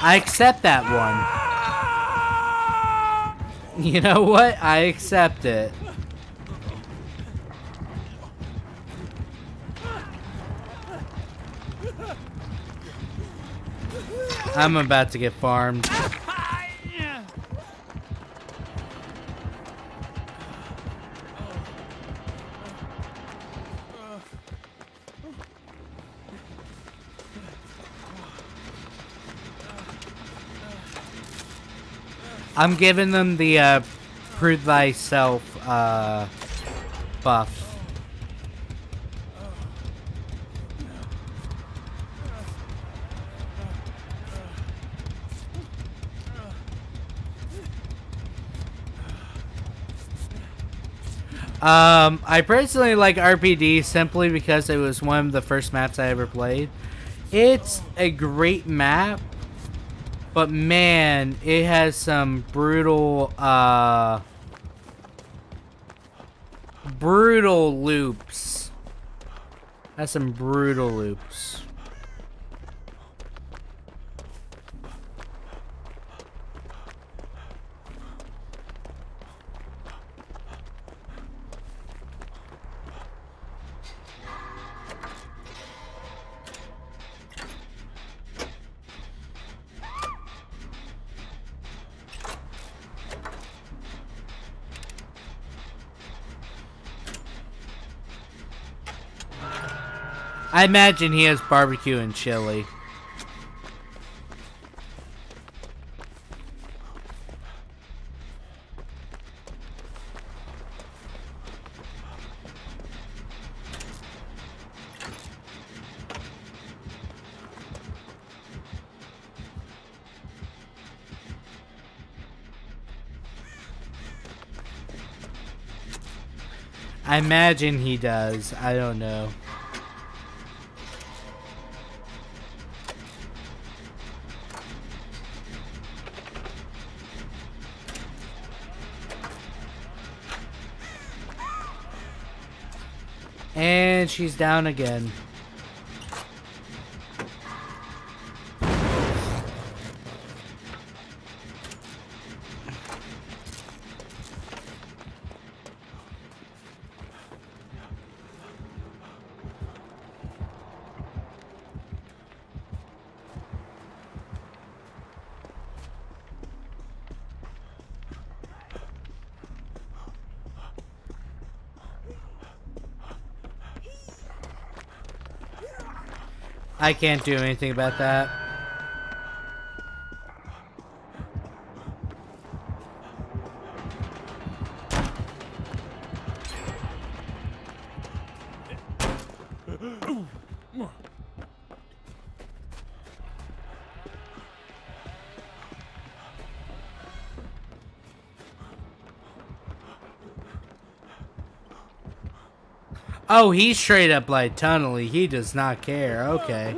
I accept that one. You know what? I accept it. I'm about to get farmed. I'm giving them the prove thyself buff. I personally like RPD simply because it was one of the first maps I ever played. It's a great map, but man, it has some brutal loops. Has some brutal loops. I imagine he has barbecue and chili. I imagine he does. I don't know. And she's down again. I can't do anything about that. Oh, he's straight up like tunnely. He does not care. Okay.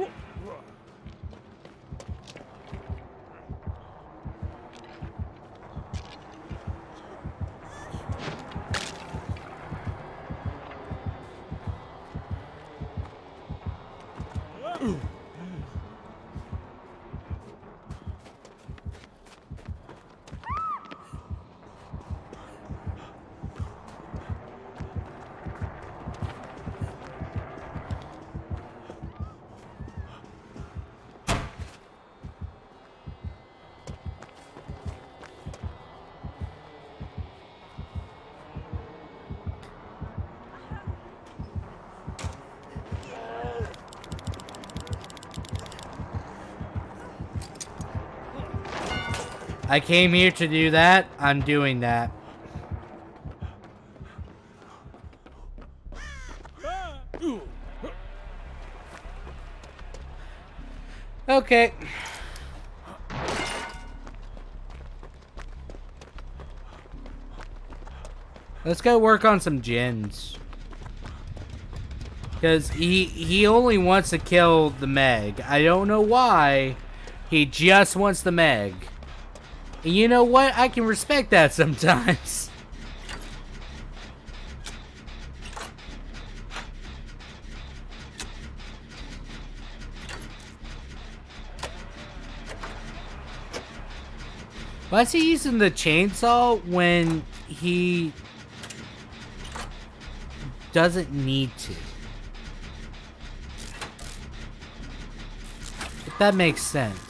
I came here to do that. I'm doing that. Okay. Let's go work on some gens. Because he only wants to kill the Meg. I don't know why. He just wants the Meg. And you know what? I can respect that sometimes. Why is he using the chainsaw when he doesn't need to? If that makes sense.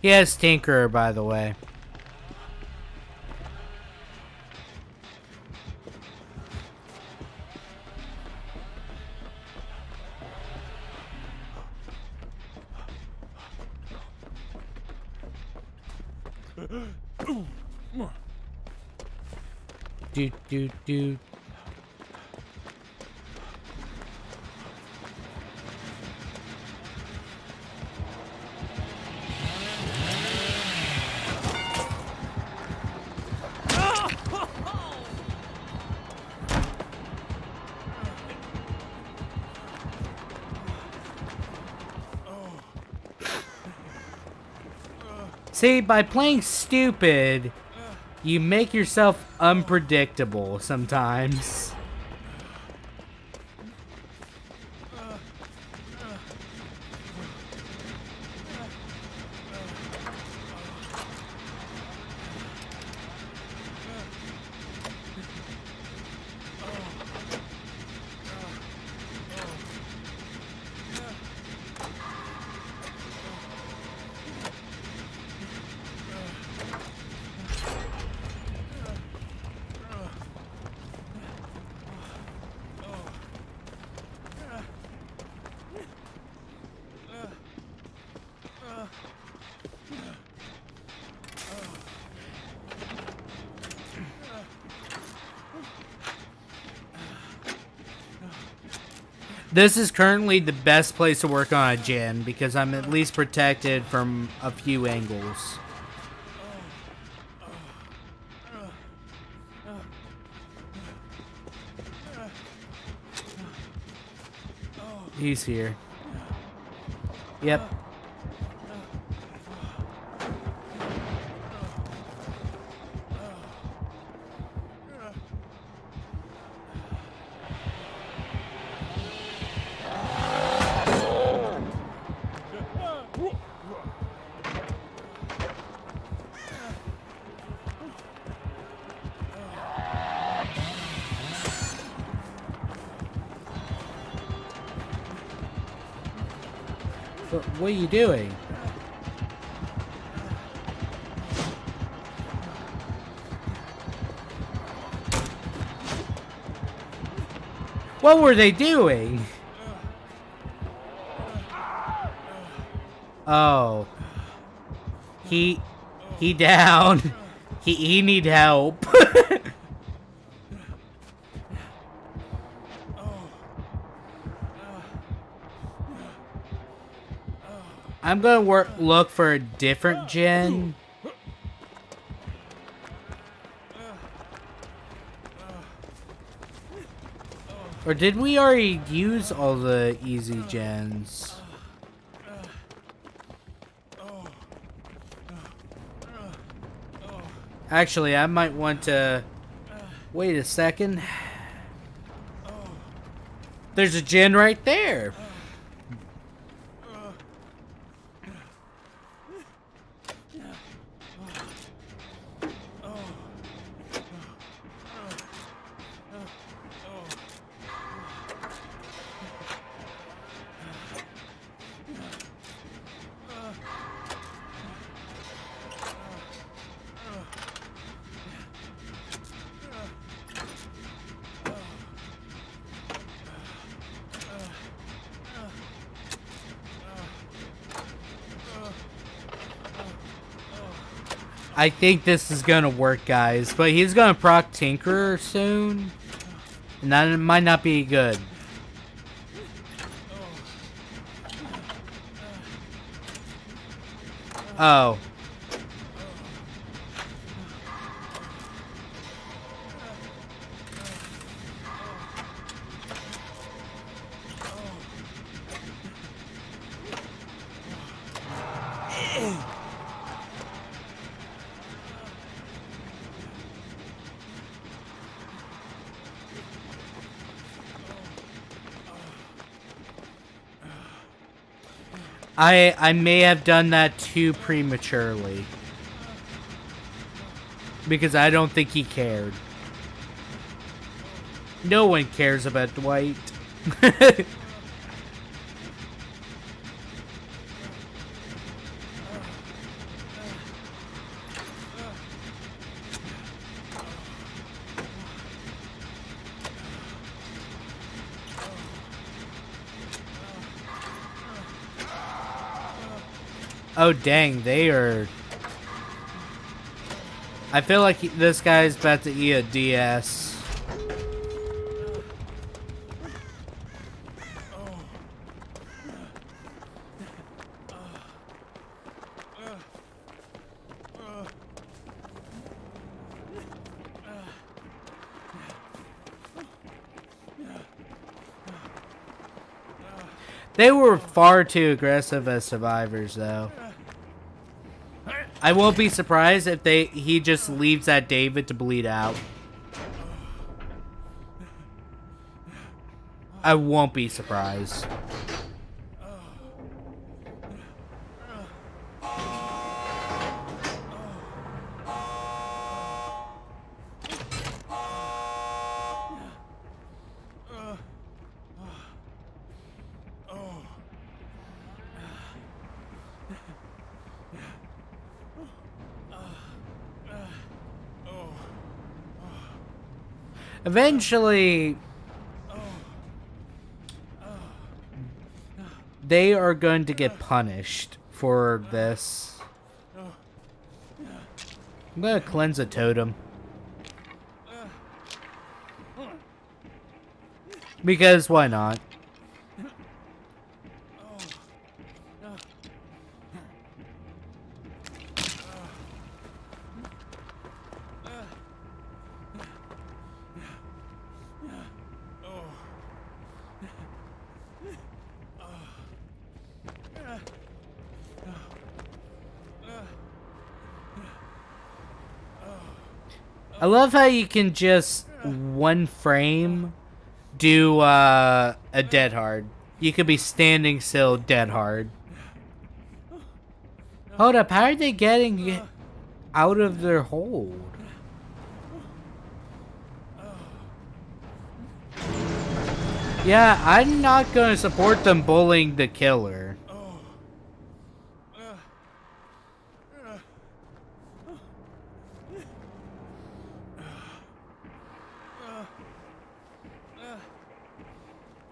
He has Tinkerer, by the way. Do. See, by playing stupid, You make yourself unpredictable sometimes. This is currently the best place to work on a gen because I'm at least protected from a few angles. He's here. Yep. What are you doing? What were they doing? Oh. He down. He need help. I'm gonna look for a different gen. Or did we already use all the easy gens? Actually, I might want to... Wait a second. There's a gen right there. I think this is gonna work, guys, but he's gonna proc Tinkerer soon, and that might not be good. Oh. I may have done that too prematurely. Because I don't think he cared. No one cares about Dwight. Oh dang, they are... I feel like this guy's about to eat a DS. They were far too aggressive as survivors, though. I won't be surprised if he just leaves that David to bleed out. I won't be surprised. Eventually, they are going to get punished for this. I'm gonna cleanse a totem. Because why not? I love how you can just one frame do a dead hard. You could be standing still dead hard. Hold up, how are they getting out of their hold? Yeah, I'm not gonna support them bullying the killer.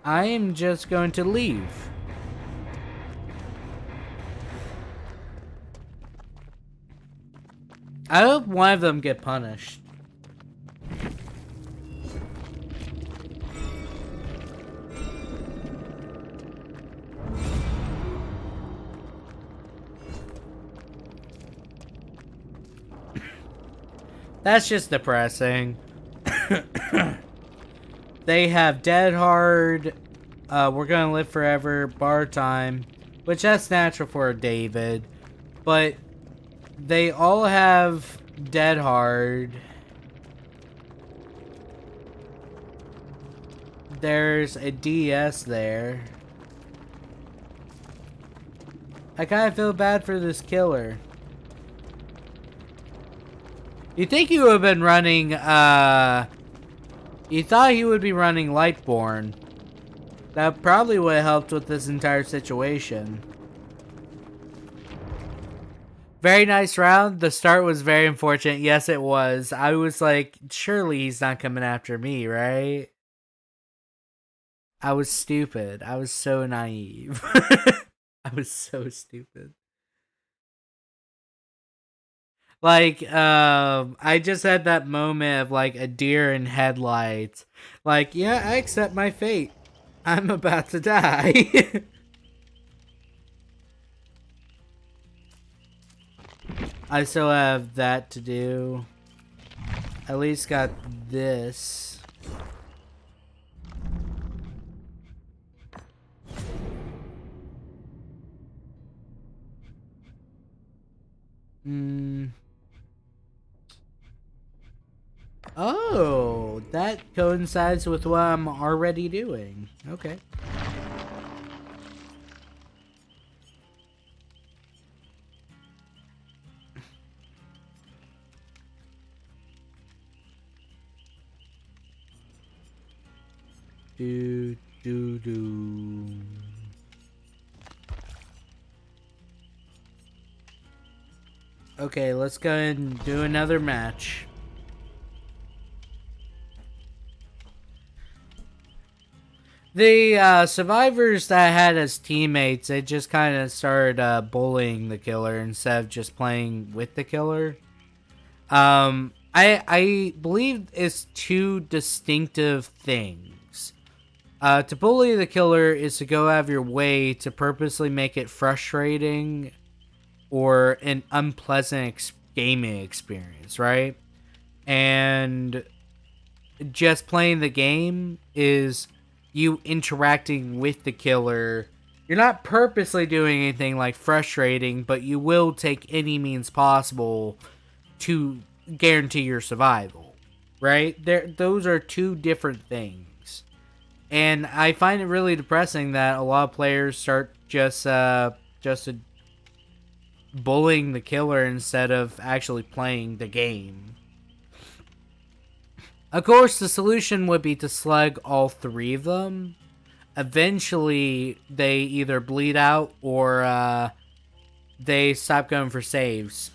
I am just going to leave. I hope one of them get punished. That's just depressing. They have Dead Hard, We're Gonna Live Forever, Bar Time, which that's natural for a David, but they all have Dead Hard. There's a DS there. I kind of feel bad for this killer. You think he would have been running, you thought he would be running Lightborn. That probably would have helped with this entire situation. Very nice round. The start was very unfortunate. Yes, it was. I was like, surely he's not coming after me, right? I was stupid. I was so naive. I was so stupid. Like, I just had that moment of like a deer in headlights. Like, yeah, I accept my fate. I'm about to die. I still have that to do. At least got this. Oh, that coincides with what I'm already doing. Okay. Do. Okay, let's go ahead and do another match. The survivors that I had as teammates, they just kind of started bullying the killer instead of just playing with the killer. I believe it's two distinctive things. To bully the killer is to go out of your way to purposely make it frustrating or an unpleasant gaming experience, right? And just playing the game is you interacting with the killer You're not purposely doing anything like frustrating, but you will take any means possible to guarantee your survival, right? Those are two different things. And I find it really depressing that a lot of players start just bullying the killer instead of actually playing the game. Of course, the solution would be to slug all three of them. Eventually, they either bleed out or they stop going for saves.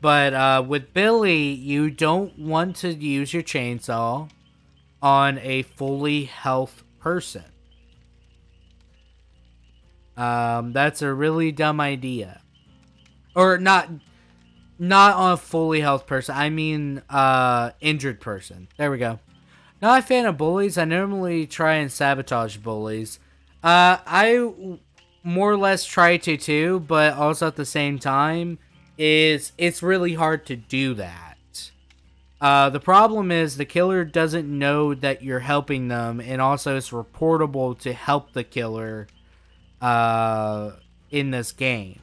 But with Billy, you don't want to use your chainsaw on a fully health person. That's a really dumb idea. Or not on a fully health person. I mean, injured person. There we go. Not a fan of bullies. I normally try and sabotage bullies. I more or less try to too, but also at the same time, it's really hard to do that. The problem is the killer doesn't know that you're helping them, and also it's reportable to help the killer in this game.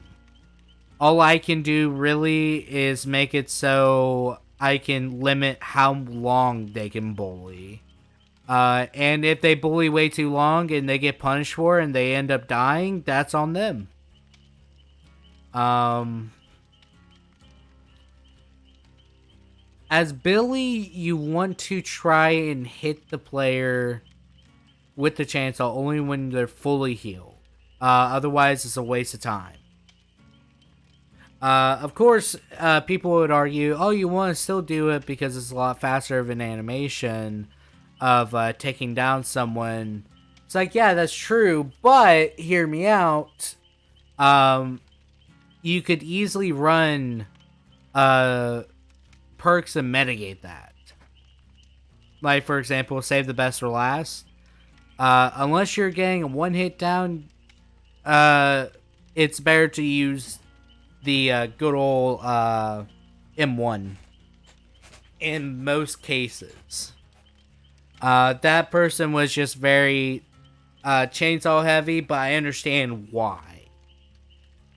All I can do really is make it so I can limit how long they can bully. And if they bully way too long and they get punished for it and they end up dying, that's on them. As Billy, you want to try and hit the player with the chainsaw only when they're fully healed. Otherwise, it's a waste of time. Of course, people would argue, oh, you want to still do it because it's a lot faster of an animation of taking down someone. It's like, yeah, that's true, but hear me out. You could easily run perks and mitigate that. Like, for example, save the best for last. Unless you're getting a one hit down, it's better to use the good old M1 in most cases. That person was just very chainsaw heavy, but I understand why.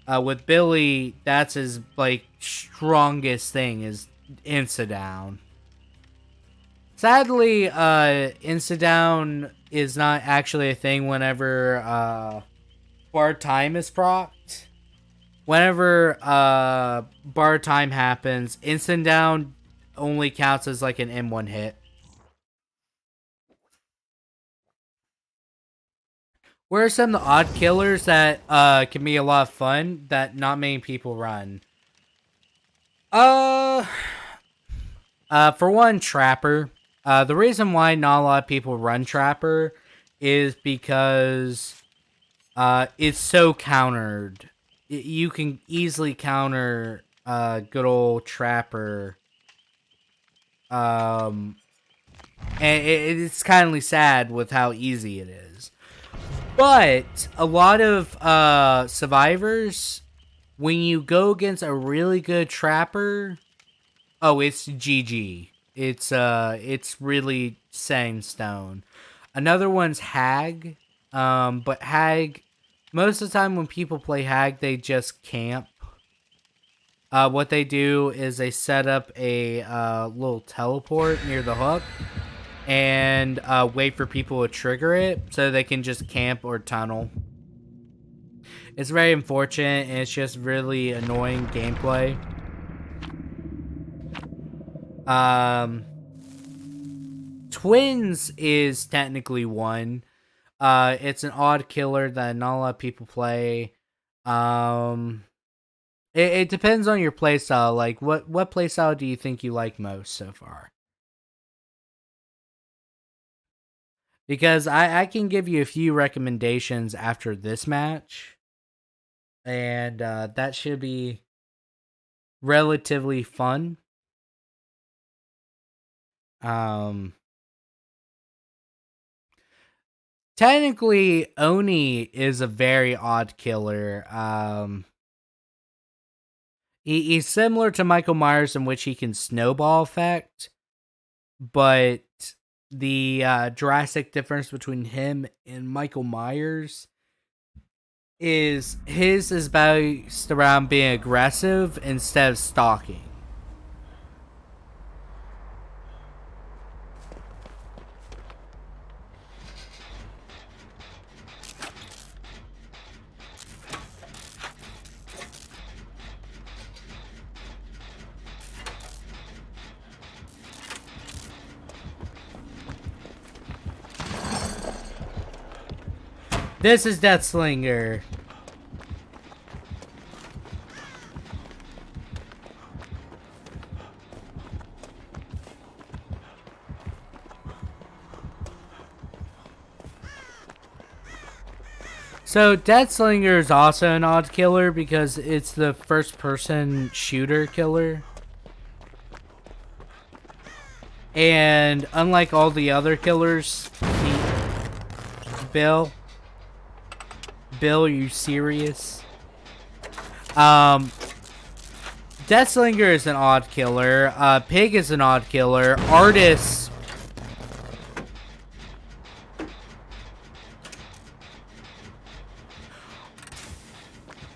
With Billy, that's his like strongest thing is insta-down. Sadly, insta-down is not actually a thing whenever bar time is procced. Whenever bar time happens, instant down only counts as like an M1 hit. Where are some of the odd killers that can be a lot of fun that not many people run? For one, Trapper. The reason why not a lot of people run Trapper is because it's so countered. You can easily counter good old Trapper. And it's kindly sad with how easy it is. But a lot of survivors, when you go against a really good Trapper, oh, it's GG. It's really set in stone. Another one's Hag. But Hag, most of the time when people play Hag, they just camp. What they do is they set up a little teleport near the hook and wait for people to trigger it so they can just camp or tunnel. It's very unfortunate and it's just really annoying gameplay. Twins is technically one. It's an odd killer that not a lot of people play. It depends on your playstyle. Like, what playstyle do you think you like most so far? Because I can give you a few recommendations after this match. And that should be relatively fun. Technically, Oni is a very odd killer. He's similar to Michael Myers in which he can snowball effect, but the drastic difference between him and Michael Myers is his is based around being aggressive instead of stalking. This is Deathslinger. So Deathslinger is also an odd killer because it's the first person shooter killer. And unlike all the other killers, Bill, are you serious? Deathslinger is an odd killer. Pig is an odd killer. Artis.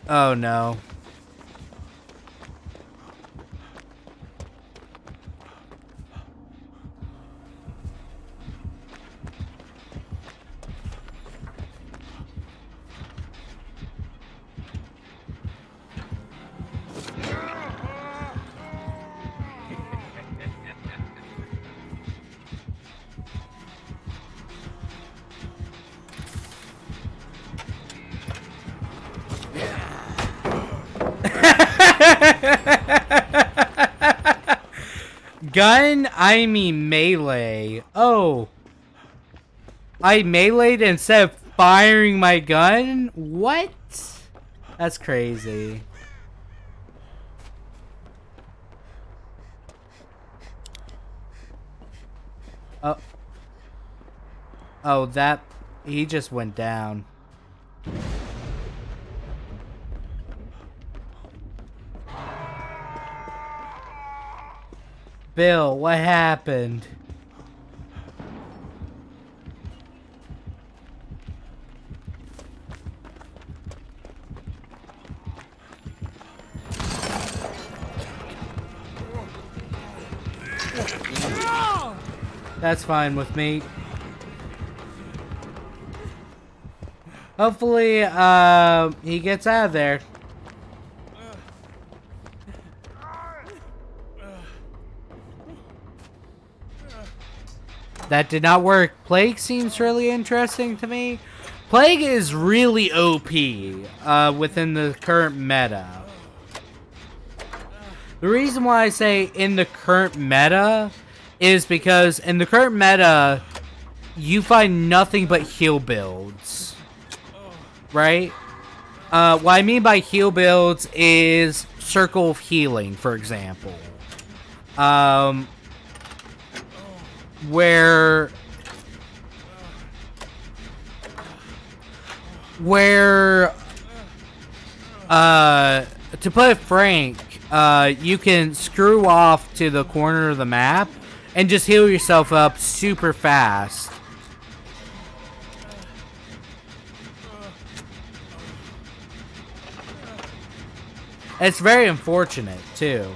Oh no. Gun? I mean melee. Oh. I meleeed instead of firing my gun? What? That's crazy. Oh. Oh, that... He just went down. Bill, what happened? That's fine with me. Hopefully, he gets out of there. That did not work. Plague seems really interesting to me. Plague is really OP within the current meta. The reason why I say in the current meta is because in the current meta, you find nothing but heal builds. Right? What I mean by heal builds is Circle of Healing, for example. Where to put it frank, you can screw off to the corner of the map and just heal yourself up super fast. It's very unfortunate too.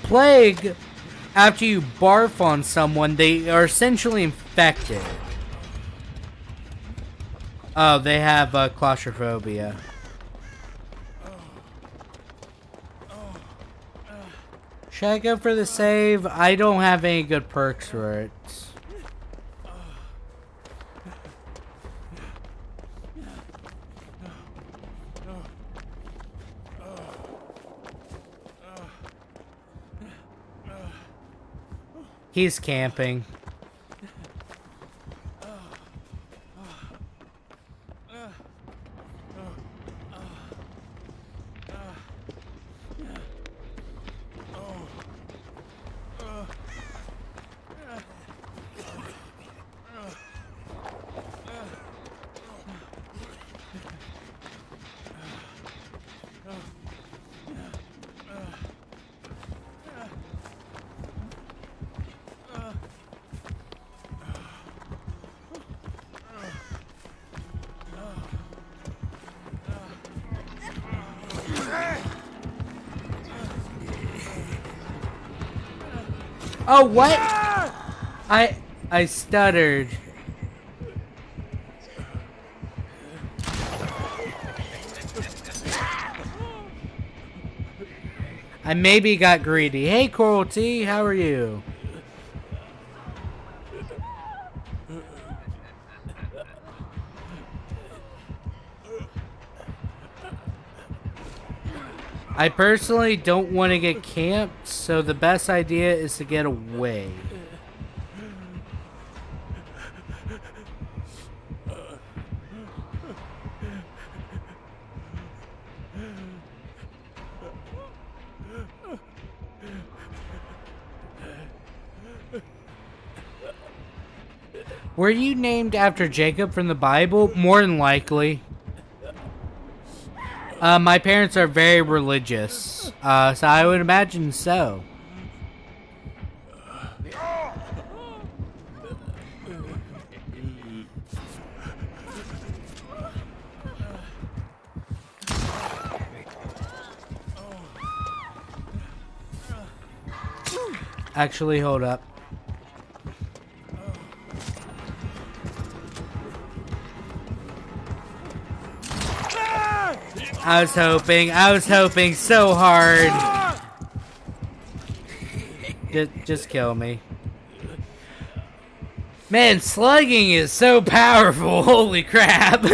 Plague, after you barf on someone, they are essentially infected. Oh, they have claustrophobia. Should I go for the save? I don't have any good perks for it. He's camping. Oh, what? I stuttered. I maybe got greedy. Hey, Coral T, how are you? I personally don't want to get camped, so the best idea is to get away. Were you named after Jacob from the Bible? More than likely. My parents are very religious, so I would imagine so. Actually, hold up. I was hoping so hard. Just kill me. Man, slugging is so powerful. Holy crap.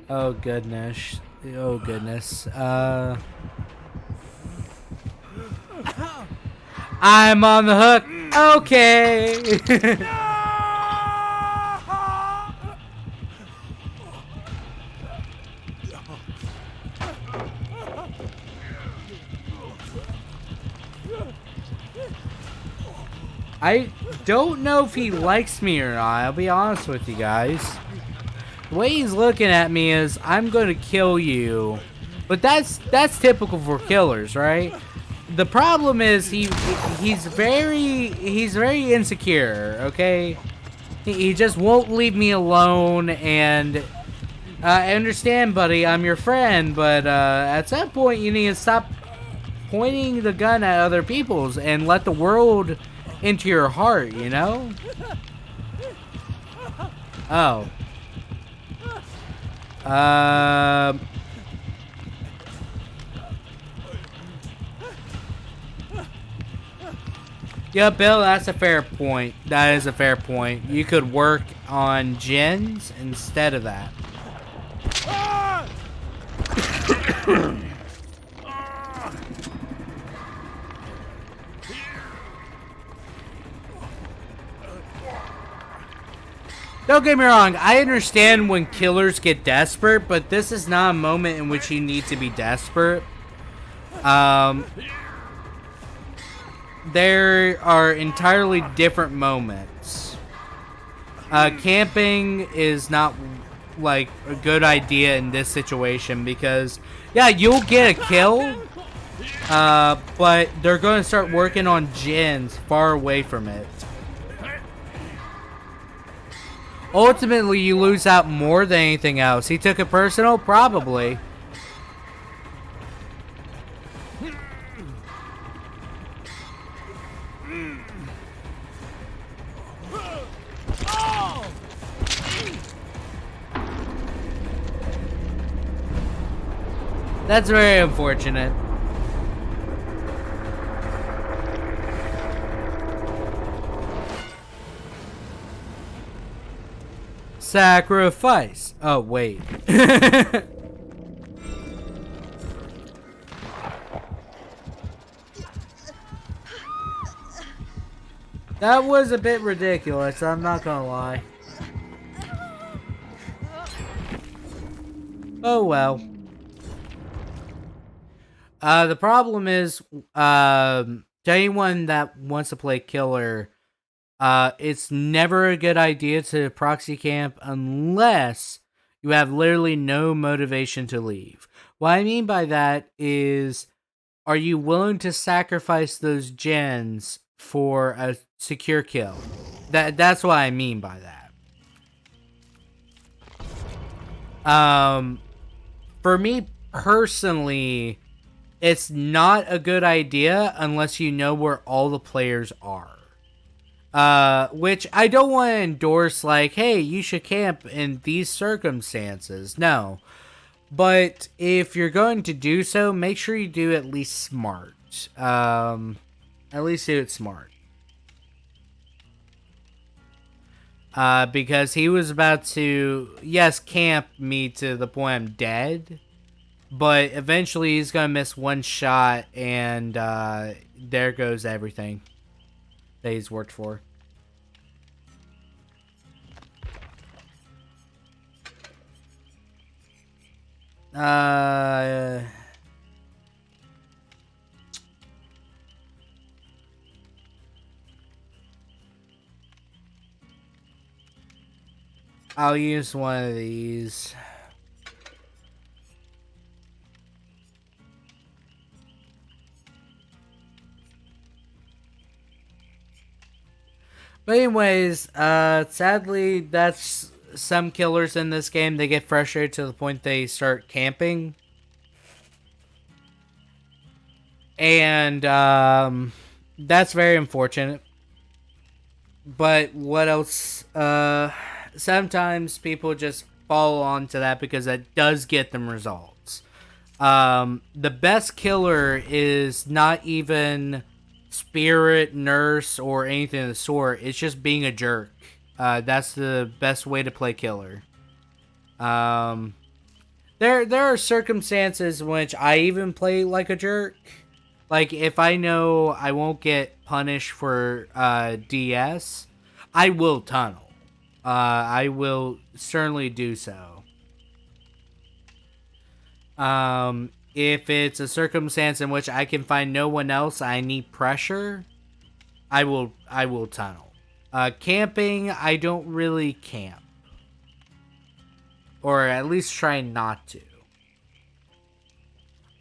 Oh goodness. Oh goodness. I'm on the hook. Okay. I don't know if he likes me or not. I'll be honest with you guys. The way he's looking at me is, I'm gonna kill you. But that's typical for killers, right? The problem is he's very insecure, okay? He just won't leave me alone, and I understand, buddy, I'm your friend, but at some point you need to stop pointing the gun at other people's and let the world into your heart, you know? Oh. Yeah, Bill, that's a fair point. That is a fair point. You could work on gens instead of that. Don't get me wrong, I understand when killers get desperate, but this is not a moment in which you need to be desperate. There are entirely different moments. Camping is not like a good idea in this situation because, yeah, you'll get a kill, but they're going to start working on gens far away from it. Ultimately, you lose out more than anything else. He took it personal? Probably. That's very unfortunate. Sacrifice. Oh, wait. That was a bit ridiculous, I'm not gonna lie. Oh well. The problem is, To anyone that wants to play killer, it's never a good idea to proxy camp unless you have literally no motivation to leave. What I mean by that is, are you willing to sacrifice those gens for a secure kill? That's what I mean by that. For me personally, it's not a good idea unless you know where all the players are. Which I don't want to endorse, like, hey, you should camp in these circumstances. No. But if you're going to do so, make sure you do at least smart. At least do it smart. Because he was about to, yes, camp me to the point I'm dead. But eventually he's going to miss one shot, and there goes everything that he's worked for. I'll use one of these. But anyways, sadly, that's some killers in this game. They get frustrated to the point they start camping. And that's very unfortunate. But what else? Sometimes people just follow on to that because that does get them results. The best killer is not even spirit, nurse, or anything of the sort. It's just being a jerk. That's the best way to play killer. There are circumstances in which I even play like a jerk. Like, if I know I won't get punished for DS, I will tunnel. I will certainly do so. If it's a circumstance in which I can find no one else, I need pressure, I will tunnel. Camping, I don't really camp. Or at least try not to.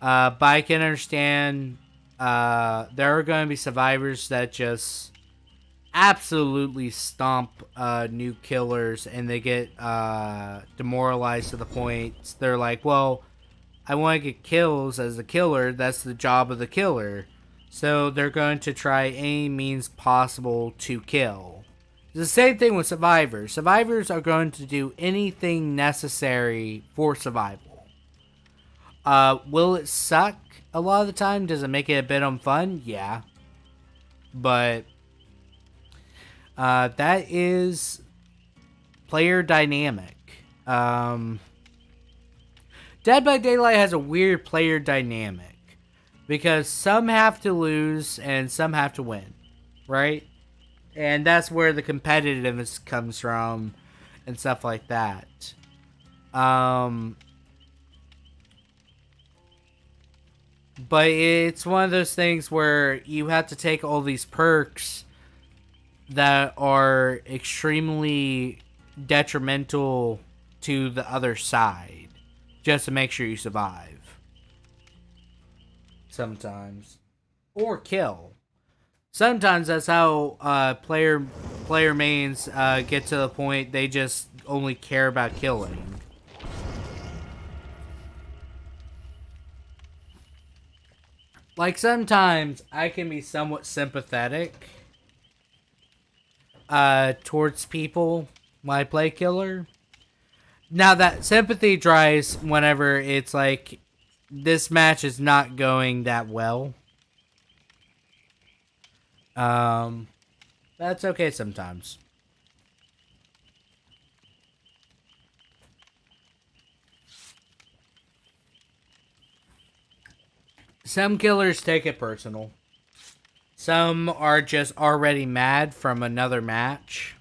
But I can understand there are going to be survivors that just absolutely stomp new killers, and they get demoralized to the point they're like, well, I want to get kills as a killer. That's the job of the killer. So they're going to try any means possible to kill. It's the same thing with survivors. Survivors are going to do anything necessary for survival. Will it suck a lot of the time? Does it make it a bit unfun? Yeah. But that is player dynamic. Dead by Daylight has a weird player dynamic because some have to lose and some have to win, right? And that's where the competitiveness comes from and stuff like that. But it's one of those things where you have to take all these perks that are extremely detrimental to the other side just to make sure you survive. Sometimes. Or kill. Sometimes that's how player mains get to the point they just only care about killing. Like, sometimes I can be somewhat sympathetic towards people when I play killer. Now, that sympathy dries whenever it's like, this match is not going that well. That's okay sometimes. Some killers take it personal. Some are just already mad from another match,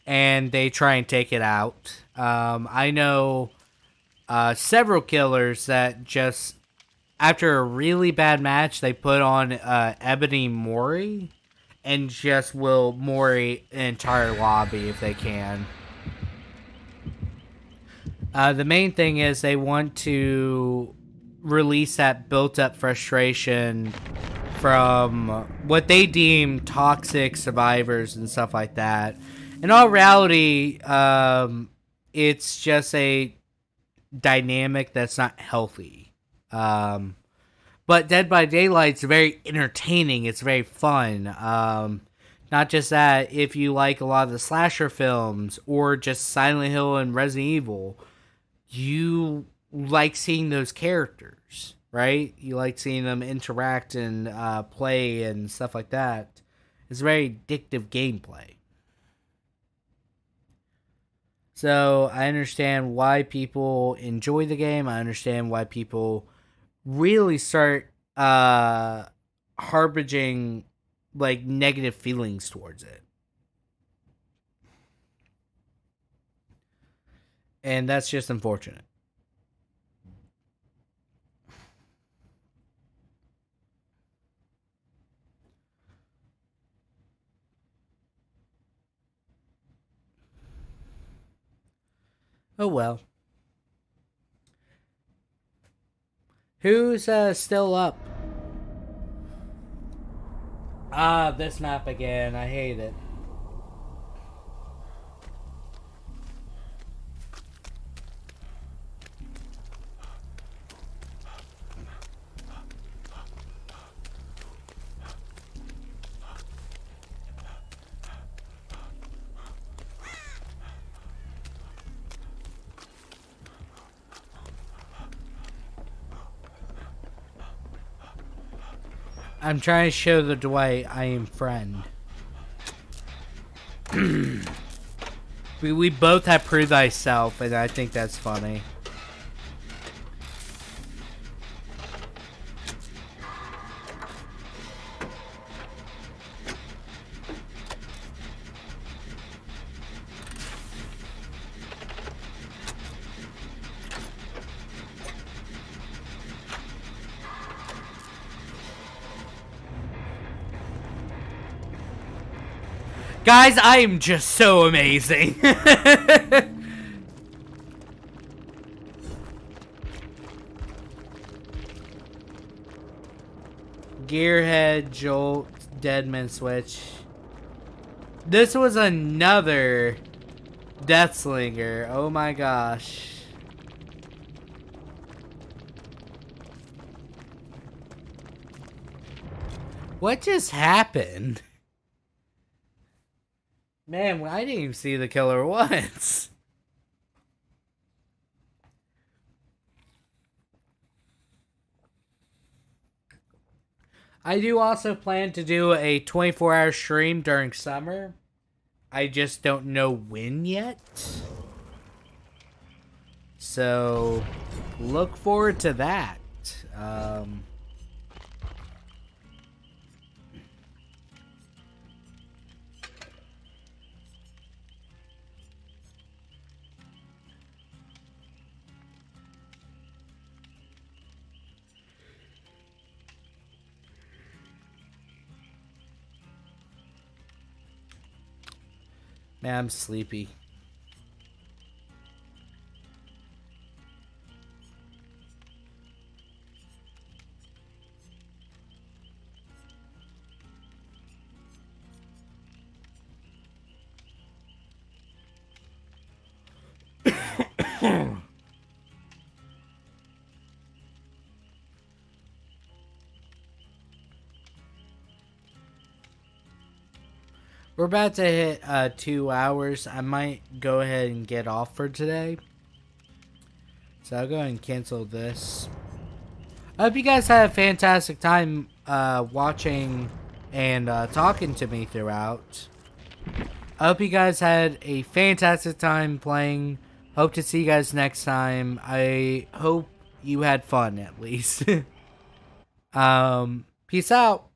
and they try and take it out. I know several killers that just after a really bad match, they put on Ebony Mori and just will Mori an entire lobby if they can. The main thing is they want to release that built-up frustration from what they deem toxic survivors and stuff like that. In all reality, it's just a dynamic that's not healthy. But Dead by Daylight's very entertaining. It's very fun. Not just that, if you like a lot of the slasher films or just Silent Hill and Resident Evil, you like seeing those characters, right? You like seeing them interact and play and stuff like that. It's very addictive gameplay. So I understand why people enjoy the game. I understand why people really start harboring like negative feelings towards it. And that's just unfortunate. Oh well. Who's still up? This map again. I hate it. I'm trying to show the Dwight I am friend. we both have Prove Thyself, and I think that's funny. Guys, I am just so amazing. Gearhead, Jolt, Deadman Switch. This was another Deathslinger. Oh my gosh. What just happened? Man, I didn't even see the killer once. I do also plan to do a 24-hour stream during summer. I just don't know when yet. So, look forward to that. Man, I'm sleepy. We're about to hit 2 hours. I might go ahead and get off for today. So I'll go ahead and cancel this. I hope you guys had a fantastic time watching and talking to me throughout. I hope you guys had a fantastic time playing. Hope to see you guys next time. I hope you had fun at least. Peace out.